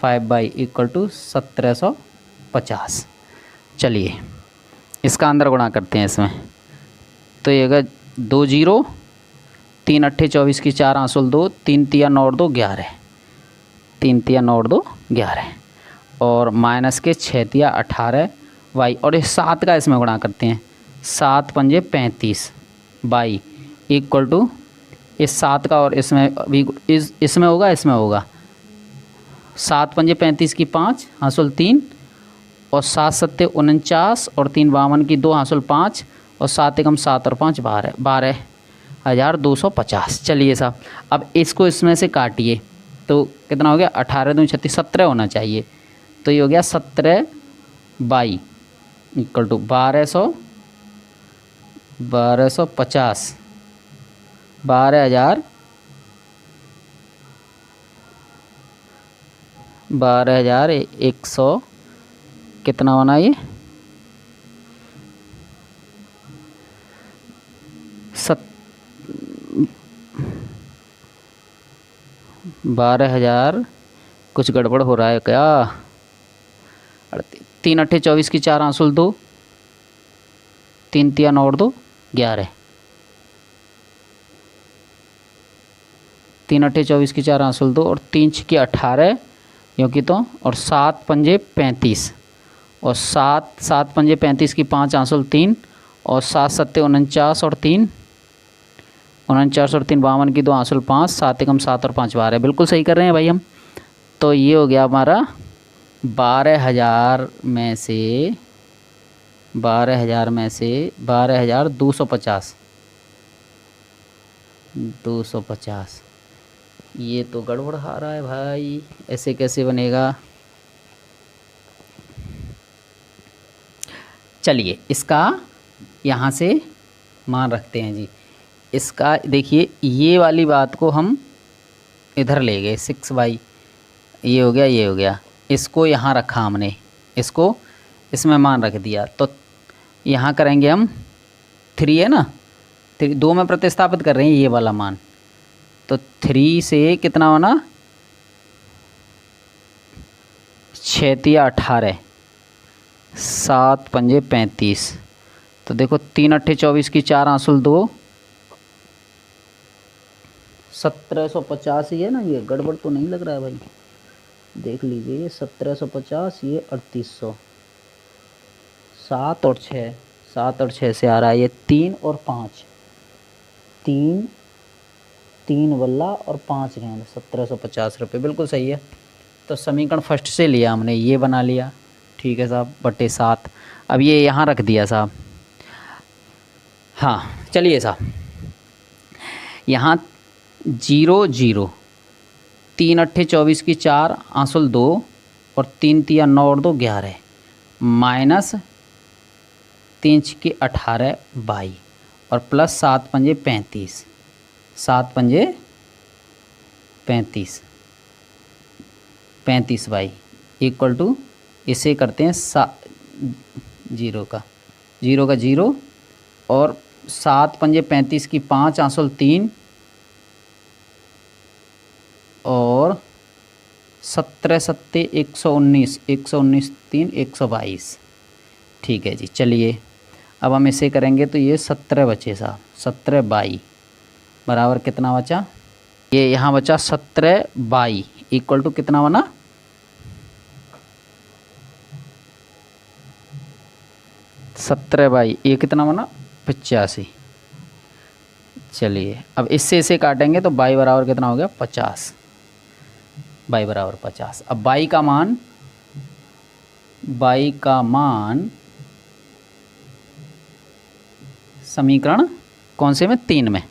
5y इक्वल टू 1750। चलिए इसका अंदर गुणा करते हैं इसमें, तो ये अगर 2 0, 3 अट्ठे 24 की 4 आंसुल 2, 3 तिया 9 और 2 11, 3 तिया 9 और 2 11 और माइनस के 6 तिया 18 y, और इस 7 का इसमें गुणा करते हैं, 7 पंजे 35 y इक्वल टू इस 7 का और इसमें भी इसमें होगा 7 पंजे 35 की 5 हासिल 3 और 7 सत्ते 49 और 3 52 की 2 हासिल 5 और 7 एकम 7 और 5 12, 12,250। चलिए साहब, अब इसको इसमें से काटिए तो कितना हो गया, 18 दूनी 36, 17 होना चाहिए। तो ये हो गया 17 बाई इक्वल टू 1250, 12,000, 12,100 कितना होना ये, 12,000, कुछ गड़बड़ हो रहा है क्या। 3 अट्ठे 24 की 4 आंसुल 2, 3 तिया 9 और 2 11, 3 अट्ठे 24 की 4 आंसुल 2 और 3 छिके 18 क्योंकि तो, और 7 पंजे 35 और 7 पंजे 35 की 5 आंसुल 3 और 7 सत्ते 49 और 3 49 और 3 52 की 2 आंसुल 5, 7 एकम 7 और 5 12। बिल्कुल सही कर रहे हैं भाई हम। तो ये हो गया हमारा 12,000 में से 12,250, 250। ये तो गड़बड़ आ रहा है भाई, ऐसे कैसे बनेगा। चलिए इसका यहाँ से मान रखते हैं जी। इसका देखिए, ये वाली बात को हम इधर ले गए, 6 बाई, ये हो गया, ये हो गया, इसको यहाँ रखा हमने, इसको इसमें मान रख दिया। तो यहाँ करेंगे हम 3 है ना, 3 2 में प्रतिस्थापित कर रहे हैं ये वाला मान। तो 3 से कितना होना, 6 तिया 18, 7 पंजे 35। तो देखो 3 अट्ठे 24 की 4 आंसुल 2, 1750 ही है ना, ये गड़बड़ तो नहीं लग रहा है भाई, देख लीजिए। 1750, ये 3800, 7 और 6, 7 और 6 से आ रहा है ये 3 और 5, 3 बल्ला और 5 गेंद, 1750 रुपये, बिल्कुल सही है। तो समीकरण फर्स्ट से लिया हमने, ये बना लिया, ठीक है साहब, बटे 7। अब ये यहाँ रख दिया साहब। हाँ चलिए साहब, यहाँ 0 0, 3 अट्ठे 24 की 4 आंसुल 2 और 3 तिया 9 और 2 11 माइनस 3 छिके 18 22 और प्लस 7 पंजे 35, 7 पंजे 35, 35 बाई इक्वल टू, इसे करते हैं 0 का 0 और 7 पंजे 35 की 5 आंसुल 3 और 17 सत्ते 119, 119 3 122। ठीक है जी। चलिए अब हम इसे करेंगे तो ये 17 बचे साहब, 17 बाई बराबर कितना बचा, ये यहाँ बचा 17 बाई इक्वल टू कितना बना, 17 बाई, ये कितना बना 85। चलिए अब इससे इसे काटेंगे तो बाई बराबर कितना हो गया 50, बाई बराबर 50। अब बाई का मान समीकरण कौन से में, 3 में,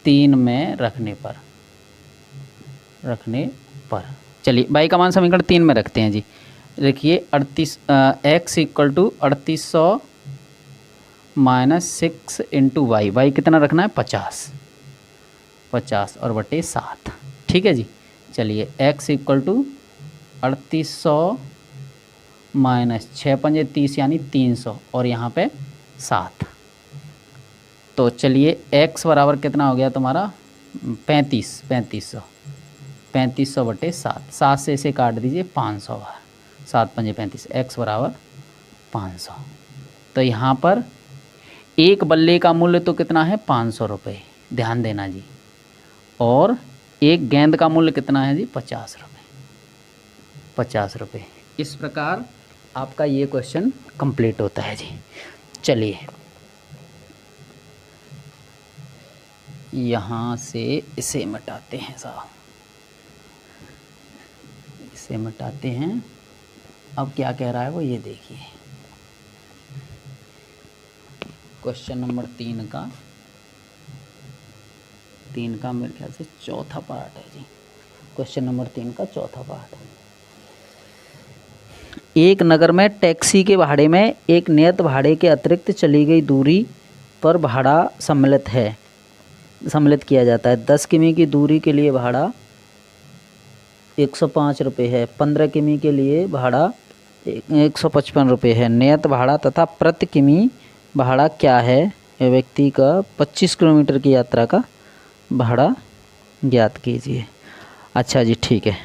3 में रखने पर चलिए बाई का मान समीकरण 3 में रखते हैं जी। देखिए 38 x equal to 3800 minus 6 into y, y कितना रखना है 50 और बटे 7। ठीक है जी। चलिए x इक्वल टू 3800 माइनस 6 पंजे 30 यानी 300 और यहाँ पे 7। तो चलिए x बराबर कितना हो गया तुम्हारा 3500 बटे 7, 7 से इसे काट दीजिए 500 बार, 7 पंजे 35, x बराबर 500। तो यहाँ पर एक बल्ले का मूल्य तो कितना है 500 रुपये, ध्यान देना जी, और एक गेंद का मूल्य कितना है जी 50 रुपये, 50 रुपये। इस प्रकार आपका ये क्वेश्चन कंप्लीट होता है जी। चलिए यहाँ से इसे मिटाते हैं साहब, इसे मिटाते हैं। अब क्या कह रहा है वो ये देखिए, क्वेश्चन नंबर 3 का मेरे ख्याल से चौथा पार्ट है जी। क्वेश्चन नंबर 3 का चौथा पार्ट। एक नगर में टैक्सी के भाड़े में एक नियत भाड़े के अतिरिक्त चली गई दूरी पर भाड़ा सम्मिलित किया जाता है। 10 किमी की दूरी के लिए भाड़ा 105 रुपये है। 15 किमी के लिए भाड़ा 155 रुपये है। नियत भाड़ा तथा प्रति किमी भाड़ा क्या है? व्यक्ति का 25 किलोमीटर की यात्रा का भाड़ा ज्ञात कीजिए। अच्छा जी, ठीक है।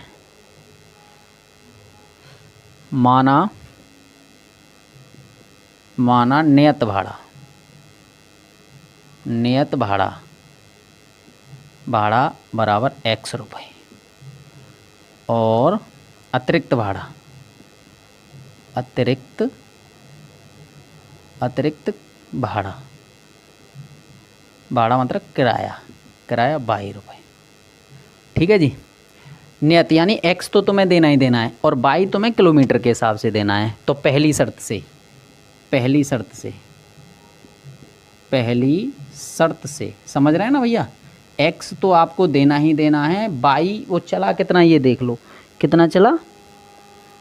माना नियत भाड़ा बराबर x रुपये और अतिरिक्त भाड़ा मतलब किराया 22 रुपये। ठीक है जी। नियत यानी x तो तुम्हें देना ही देना है और 22 तुम्हें किलोमीटर के हिसाब से देना है। तो पहली शर्त से समझ रहे हैं ना भैया? x तो आपको देना ही देना है। 22 वो चला कितना, ये देख लो कितना चला,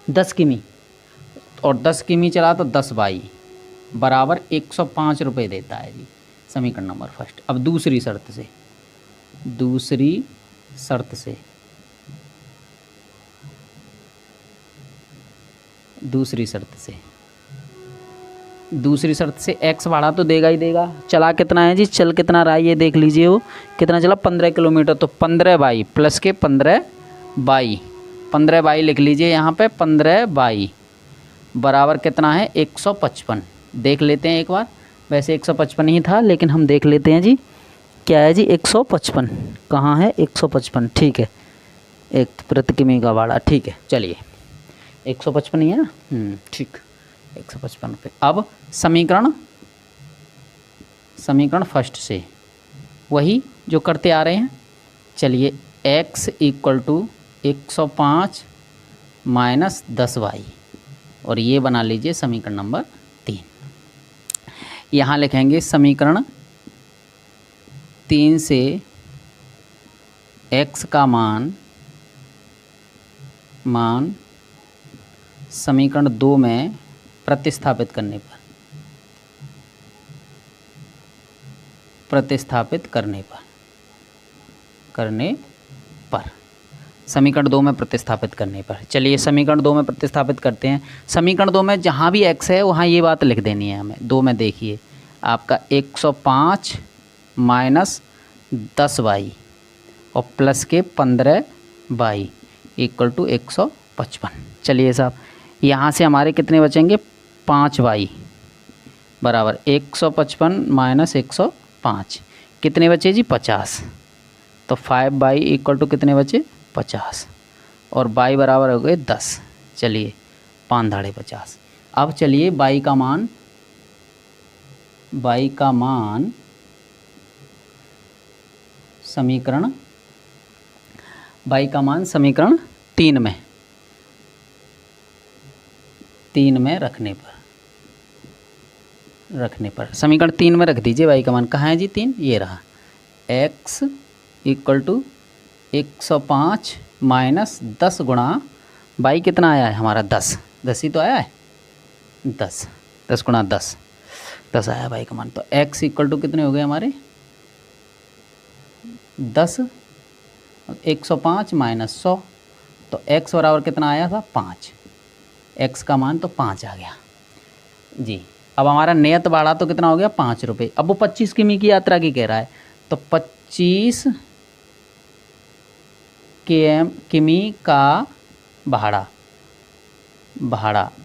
10 किमी, और 10 किमी चला तो 10 22 बराबर 105 रुपये देता है जी। समीकरण नंबर फर्स्ट। अब दूसरी शर्त से x भाड़ा तो देगा ही देगा। चला कितना है जी, चल कितना रहा है ये देख लीजिए। वो कितना चला, 15 किलोमीटर। तो 15 22 प्लस के 15 22 लिख लीजिए यहाँ पे। 15 22 बराबर कितना है, 155। देख लेते हैं एक बार। वैसे 155 ही था, लेकिन हम देख लेते हैं जी क्या है जी। 155 कहाँ है, 155। ठीक है, एक प्रति किमी का भाड़ा। ठीक है, चलिए 155 ही है ना। ठीक, 155 रुपये। अब समीकरण फर्स्ट से वही जो करते आ रहे हैं। चलिए x equal to 105 minus 10y, और ये बना लीजिए समीकरण नंबर 3। यहाँ लिखेंगे समीकरण 3 से x का मान समीकरण 2 में प्रतिस्थापित करने पर समीकरण 2 में प्रतिस्थापित करने पर। चलिए समीकरण 2 में प्रतिस्थापित करते हैं। समीकरण 2 में जहाँ भी x है वहाँ ये बात लिख देनी है हमें। 2 में देखिए आपका 105 माइनस 10y और प्लस के 15y इक्वल टू 155। चलिए साहब, यहाँ से हमारे कितने बचेंगे, 5y बराबर 155 माइनस 105 कितने बचे जी, 50। तो 5y इक्वल टू कितने बचे, 50, और y बराबर हो गए 10। चलिए 5 धाड़े 50। अब चलिए y का मान समीकरण 3 में रखने पर समीकरण 3 में रख दीजिए। y का मान कहाँ है जी, 3, ये रहा। x इक्वल टू 105 माइनस 10 गुणा y कितना आया है हमारा, 10 ही तो आया है। 10 गुणा 10 आया y का मान। तो x इक्वल टू कितने हो गए हमारे, 10, 105 माइनस 100। तो x बराबर कितना आया था, 5। x का मान तो 5 आ गया जी। अब हमारा नियत भाड़ा तो कितना हो गया, 5 रुपये। अब वो 25 किमी की यात्रा की कह रहा है, तो 25 किमी का भाड़ा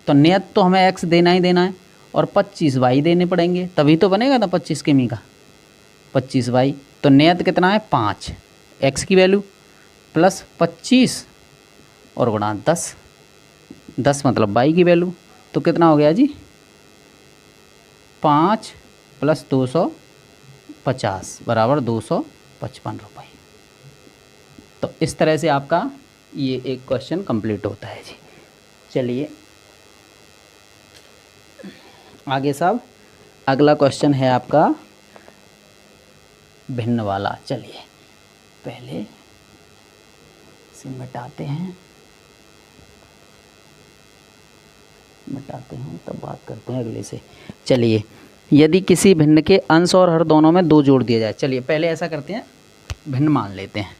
तो नियत तो हमें x देना ही देना है, और 25 y देने पड़ेंगे, तभी तो बनेगा ना 25 किमी का 25 y। तो नियत कितना है, 5, x की वैल्यू प्लस 25 और गुणा 10 मतलब y की वैल्यू। तो कितना हो गया जी, 5 प्लस 250 बराबर 255 रुपये। तो इस तरह से आपका ये एक क्वेश्चन कंप्लीट होता है जी। चलिए आगे साहब, अगला क्वेश्चन है आपका भिन्न वाला। चलिए पहले इसे मिटाते हैं तब बात करते हैं अगले से। चलिए, यदि किसी भिन्न के अंश और हर दोनों में 2 जोड़ दिया जाए। चलिए पहले ऐसा करते हैं, भिन्न मान लेते हैं।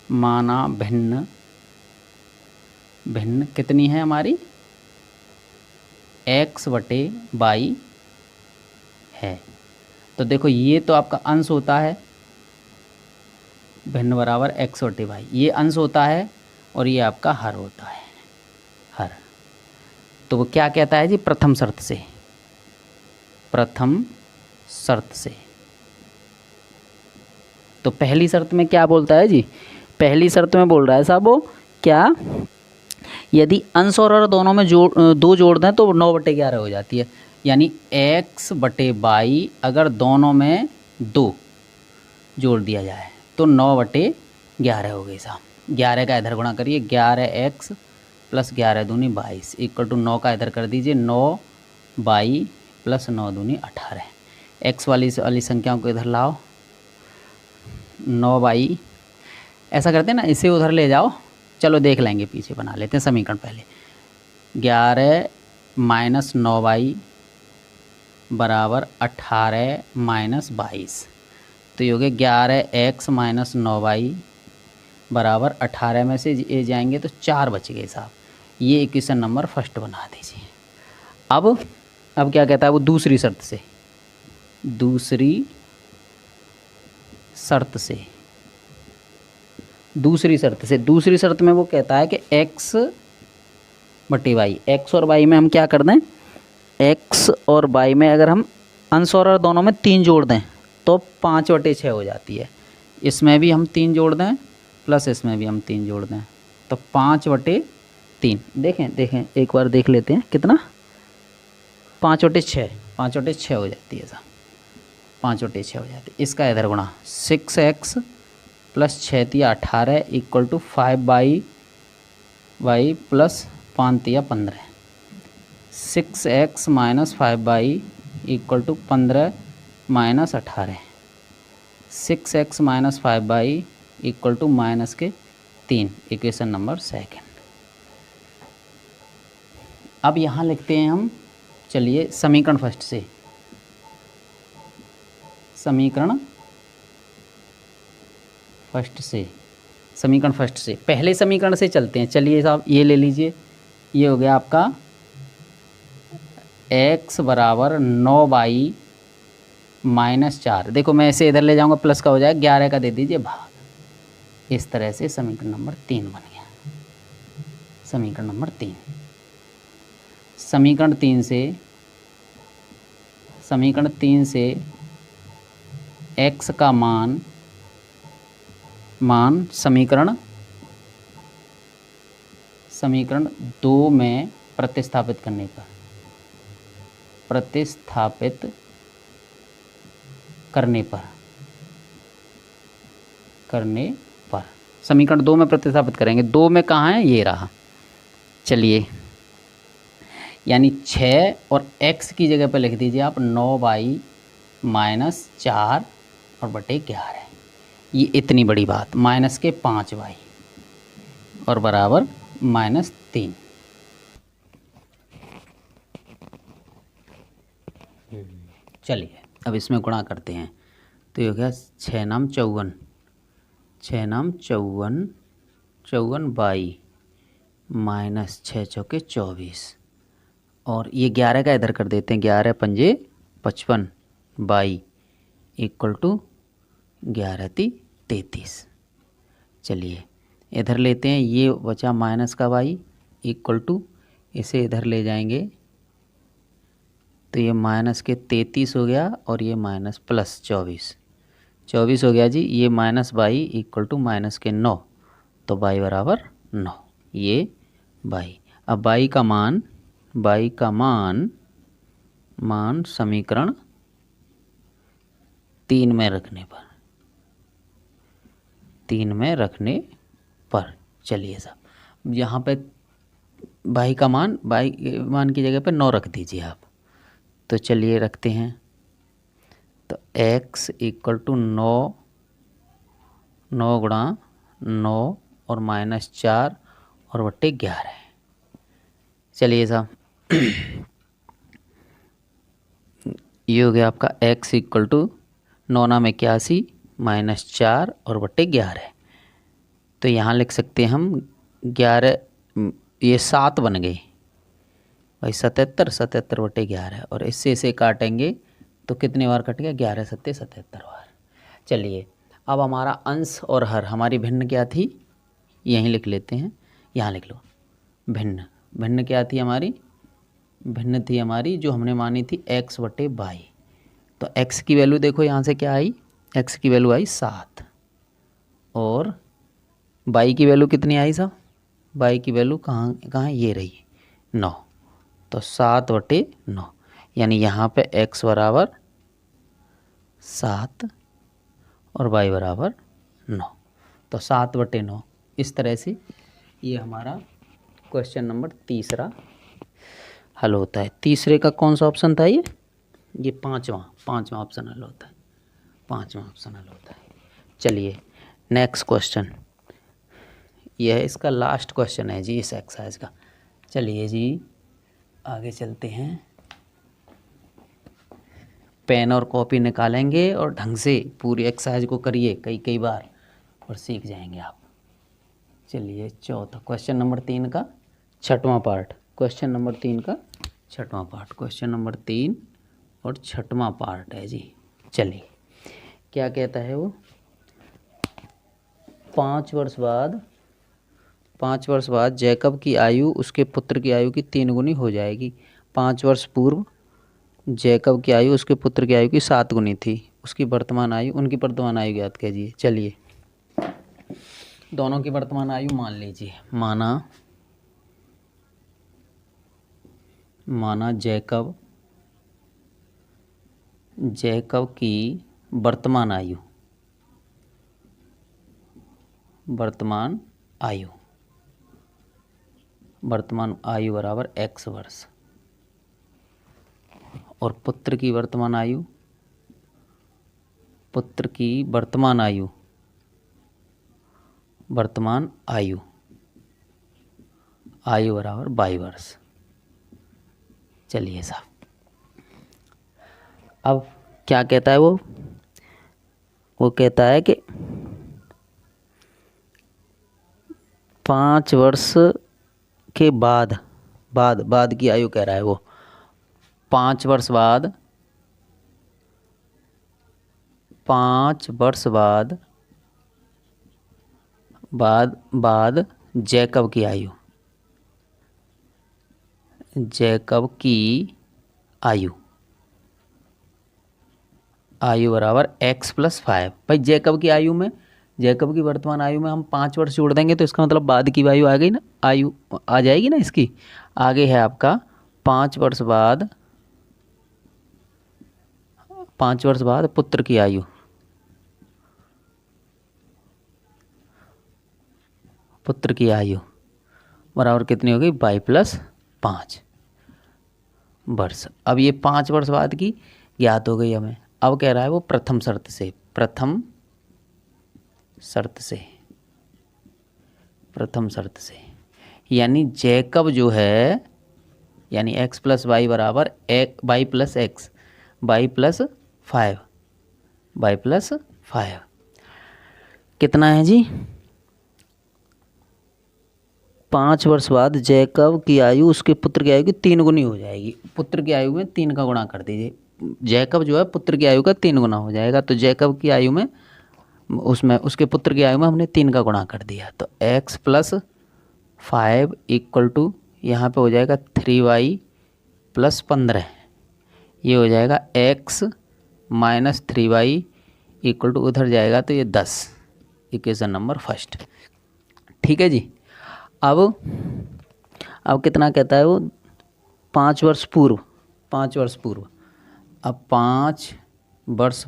माना भिन्न कितनी है हमारी, x/y है। तो देखो ये तो आपका अंश होता है, भिन्न बराबर x/y, ये अंश होता है और ये आपका हर होता है, हर। तो वो क्या कहता है जी, प्रथम शर्त से। तो पहली शर्त में क्या बोलता है जी, पहली शर्त में बोल रहा है साहब वो क्या, यदि अंश और हर दोनों में 2 जोड़ दें तो 9/11 हो जाती है। यानी x/y अगर दोनों में 2 जोड़ दिया जाए तो 9/11 हो गई साहब। 11 का इधर गुणा करिए, 11x + 11 दूनी 22 = 9 का इधर कर दीजिए, 9y + 9 दूनी 18। x वाली संख्याओं को इधर लाओ, 9y, ऐसा करते हैं ना, इसे उधर ले जाओ। चलो देख लेंगे, पीछे बना लेते हैं समीकरण पहले। 11 - 9y = 18 - 22। तो ये हो गया 11x - 9y = 18 में से ये जाएंगे तो 4 बच गए साहब। ये इक्वेशन नंबर फर्स्ट बना दीजिए। अब क्या कहता है वो, दूसरी शर्त से दूसरी शर्त में वो कहता है कि x/y, x और y में हम क्या कर दें, x और y में अगर हम अंश और हर दोनों में 3 जोड़ दें तो 5/6 हो जाती है। इसमें भी हम 3 जोड़ दें प्लस इसमें भी हम 3 जोड़ दें तो 5/3। देखें एक बार देख लेते हैं कितना, 5/6 हो जाती है साहब, 5/6 हो जाती है। इसका इधर गुणा 6x + 6 × 18 = 5y + 5 × 15। 6x - 5y = 15 - 18। 6x - 5y = -3। Equation number second. अब यहाँ लिखते हैं हम, चलिए समीकरण फर्स्ट से। समीकरण फर्स्ट से पहले समीकरण से चलते हैं। चलिए साहब ये ले लीजिए, ये हो गया आपका x = 9y - 4। देखो मैं इसे इधर ले जाऊंगा, प्लस का हो जाएगा, 11 का दे दीजिए भाग। इस तरह से समीकरण नंबर 3 बन गया। समीकरण नंबर 3, समीकरण 3 से x का मान समीकरण 2 में प्रतिस्थापित करने पर समीकरण 2 में प्रतिस्थापित करेंगे। 2 में कहाँ है, ये रहा। चलिए यानी 6 और x की जगह पर लिख दीजिए आप 9y - 4 और बटे 11। ये इतनी बड़ी बात, माइनस के 5y और बराबर -3। चलिए अब इसमें गुणा करते हैं तो ये हो गया 6 नाम 54, 6 नाम 54, 54y -6 चौके 24 और ये 11 का इधर कर देते हैं, 11 पंजे 55 y = 11 × 33। चलिए इधर लेते हैं, ये बचा माइनस का y = इसे इधर ले जाएंगे तो ये -33 हो गया और ये माइनस प्लस 24 हो गया जी। ये -y = -9 तो y = 9। ये y, अब y का मान समीकरण 3 में रखने पर चलिए साहब यहाँ पे बाई का मान, बाई मान की जगह पे 9 रख दीजिए आप। तो चलिए रखते हैं। तो x इक्वल टू 9, 9 गुणा 9 और -4 और बट्टे 11। चलिए साहब ये हो गया आपका x इक्वल टू 9 नाम 81 -4 और बट्टे 11। तो यहाँ लिख सकते हैं हम 11, ये 7 बन गई भाई, 77, 77 बटे 11 और इससे इसे काटेंगे तो कितने बार कट गया, 11 सत्ते 77 बार। चलिए अब हमारा अंश और हर, हमारी भिन्न क्या थी, यहीं लिख लेते हैं, यहाँ लिख लो भिन्न। भिन्न क्या थी हमारी, भिन्न थी हमारी जो हमने मानी थी x बटे बाई। तो x की वैल्यू देखो यहाँ से क्या आई, x की वैल्यू आई 7 और बाई की वैल्यू कितनी आई साहब, बाई की वैल्यू कहाँ कहाँ, ये रही 9। तो 7 बटे 9 यानी यहाँ पे x बराबर 7 और y बराबर 9। तो 7 बटे 9। इस तरह से ये हमारा क्वेश्चन नंबर तीसरा हल होता है। तीसरे का कौन सा ऑप्शन था ये पाँचवा ऑप्शन हल होता है, पाँचवा ऑप्शन हल होता है। चलिए नेक्स्ट क्वेश्चन, यह है इसका लास्ट क्वेश्चन है जी इस एक्सरसाइज का। चलिए जी आगे चलते हैं। पेन और कॉपी निकालेंगे और ढंग से पूरी एक्सरसाइज को करिए कई बार और सीख जाएंगे आप। चलिए चौथा क्वेश्चन नंबर 3 का छठवां पार्ट, क्वेश्चन नंबर 3 का छठवां पार्ट, क्वेश्चन नंबर 3 और छठवां पार्ट है जी। चलिए क्या कहता है वो, 5 वर्ष बाद जैकब की आयु उसके पुत्र की आयु की 3 गुनी हो जाएगी। 5 वर्ष पूर्व जैकब की आयु उसके पुत्र की आयु की 7 गुनी थी। उसकी वर्तमान आयु, उनकी वर्तमान आयु ज्ञात कीजिए। चलिए दोनों की वर्तमान आयु मान लीजिए, माना जैकब की वर्तमान आयु बराबर x वर्ष और पुत्र की वर्तमान आयु बराबर y वर्ष। चलिए साहब अब क्या कहता है वो कहता है कि 5 वर्ष के बाद की आयु कह रहा है वो। 5 वर्ष बाद जैकब की आयु बराबर x + 5। भाई जैकब की वर्तमान आयु में हम 5 वर्ष जोड़ देंगे तो इसका मतलब बाद की आयु आ गई ना, आयु आ जाएगी ना इसकी। आगे है आपका 5 वर्ष बाद पुत्र की आयु बराबर कितनी होगी, y + 5 वर्ष। अब ये 5 वर्ष बाद की ज्ञात हो गई हमें। अब कह रहा है वो प्रथम शर्त से यानी जैकब जो है, यानी x + y बराबर y + x, y + 5 कितना है जी, 5 वर्ष बाद जैकब की आयु उसके पुत्र की आयु की 3 गुनी हो जाएगी। पुत्र की आयु में 3 का गुणा कर दीजिए, जैकब जो है पुत्र की आयु का 3 गुना हो जाएगा। तो जैकब की आयु में उसके पुत्र की आयु में हमने 3 का गुणा कर दिया। तो x + 5 इक्वल टू यहाँ पे हो जाएगा 3y + 15। ये हो जाएगा x - 3y इक्वल टू, उधर जाएगा तो ये 10। Equation number first. ठीक है जी। अब कितना कहता है वो, 5 वर्ष पूर्व। अब 5 वर्ष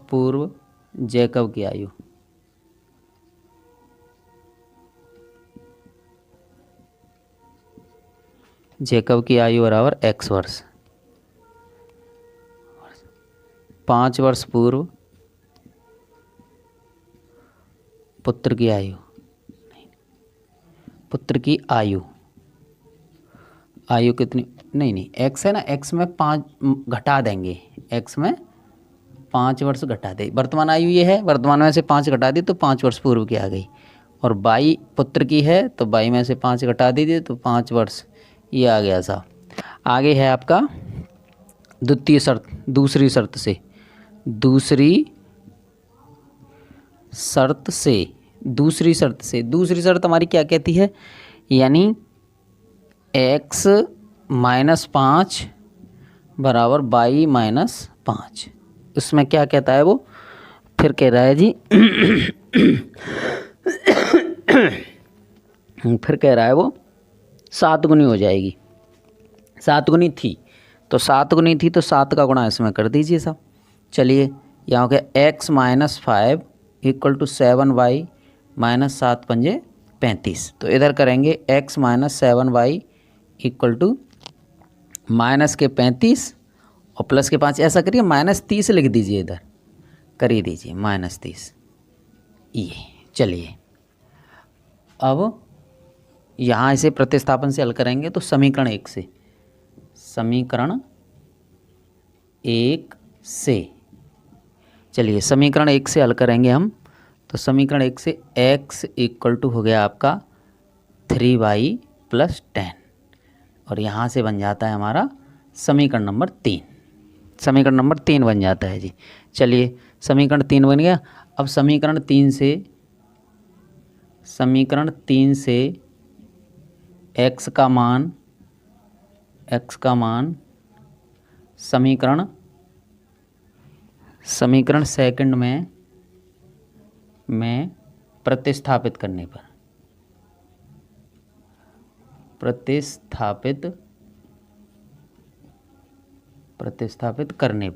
पूर्व जैकब की आयु जैकब की आयु बराबर x वर्ष। 5 वर्ष पूर्व पुत्र की आयु, पुत्र की आयु, आयु कितनी, नहीं x है ना, x में 5 घटा देंगे, x में 5 वर्ष घटा दे, वर्तमान आयु ये है, वर्तमान में से 5 घटा दी तो 5 वर्ष पूर्व की आ गई, और 22 पुत्र की है तो 22 में से 5 घटा दीजिए तो 5 वर्ष ये आ गया साहब। आगे है आपका द्वितीय शर्त, दूसरी शर्त से, दूसरी शर्त हमारी क्या कहती है, यानी x माइनस 5 बराबर 22 माइनस 5। उसमें क्या कहता है वो, फिर कह रहा है जी फिर कह रहा है वो 7 गुनी हो जाएगी, 7 गुनी थी तो 7 गुनी थी तो 7 का गुणा इसमें कर दीजिए साहब। चलिए यहाँ हो गया x minus 5 equal to 7y minus 7 पंजे 35। तो इधर करेंगे x minus 7y equal to minus के 35 और प्लस के 5, ऐसा करिए माइनस 30 लिख दीजिए, इधर करिए दीजिए माइनस 30 ये। चलिए अब यहाँ इसे प्रतिस्थापन से हल करेंगे तो समीकरण 1 से, समीकरण 1 से, चलिए समीकरण 1 से हल करेंगे हम, तो समीकरण 1 से x इक्वल टू हो गया आपका 3y प्लस 10, और यहाँ से बन जाता है हमारा समीकरण नंबर 3, समीकरण नंबर 3 बन जाता है जी। चलिए समीकरण 3 बन गया। अब समीकरण 3 से x का मान समीकरण सेकंड में प्रतिस्थापित करने पर, प्रतिस्थापित करने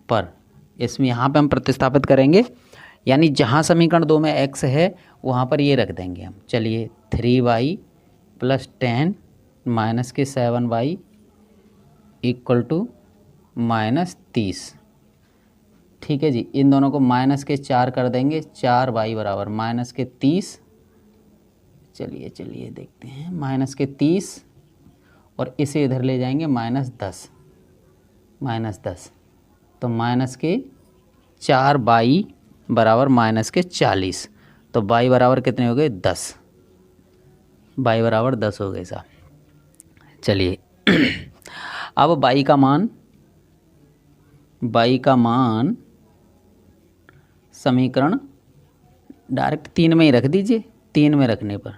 पर इसमें यहाँ पे हम प्रतिस्थापित करेंगे, यानी जहाँ समीकरण 2 में x है वहाँ पर ये रख देंगे हम। चलिए 3y प्लस 10 माइनस के 7y इक्वल टू माइनस 30, ठीक है जी। इन दोनों को माइनस के 4 कर देंगे, 4y बराबर माइनस के 30। चलिए देखते हैं, माइनस के 30 और इसे इधर ले जाएंगे माइनस 10, तो माइनस के 4y बराबर माइनस के 40, तो y बराबर कितने हो गए 10, y बराबर 10 हो गए साहब। चलिए अब y का मान समीकरण डायरेक्ट 3 में ही रख दीजिए, 3 में रखने पर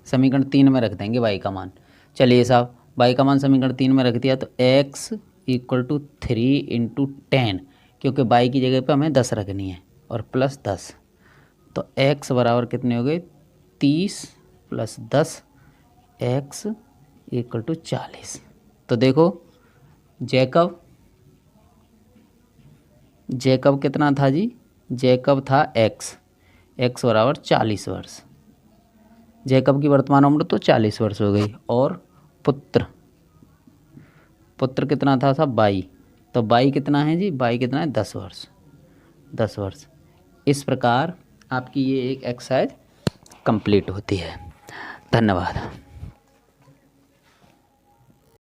समीकरण 3 में रख देंगे y का मान। चलिए साहब y का मान समीकरण 3 में रख दिया तो x इक्वल टू 3 इंटू 10, क्योंकि y की जगह पे हमें 10 रखनी है, और प्लस 10, तो x बराबर कितने हो गए 30 प्लस 10, x इक्वल टू 40। तो देखो जैकब कितना था जी, जैकब था x बराबर 40 वर्ष, जैकब की वर्तमान उम्र तो 40 वर्ष हो गई, और पुत्र कितना था साहब 22, तो 22 कितना है जी, 22 कितना है 10 वर्ष। इस प्रकार आपकी ये एक एक्सरसाइज कंप्लीट होती है। धन्यवाद।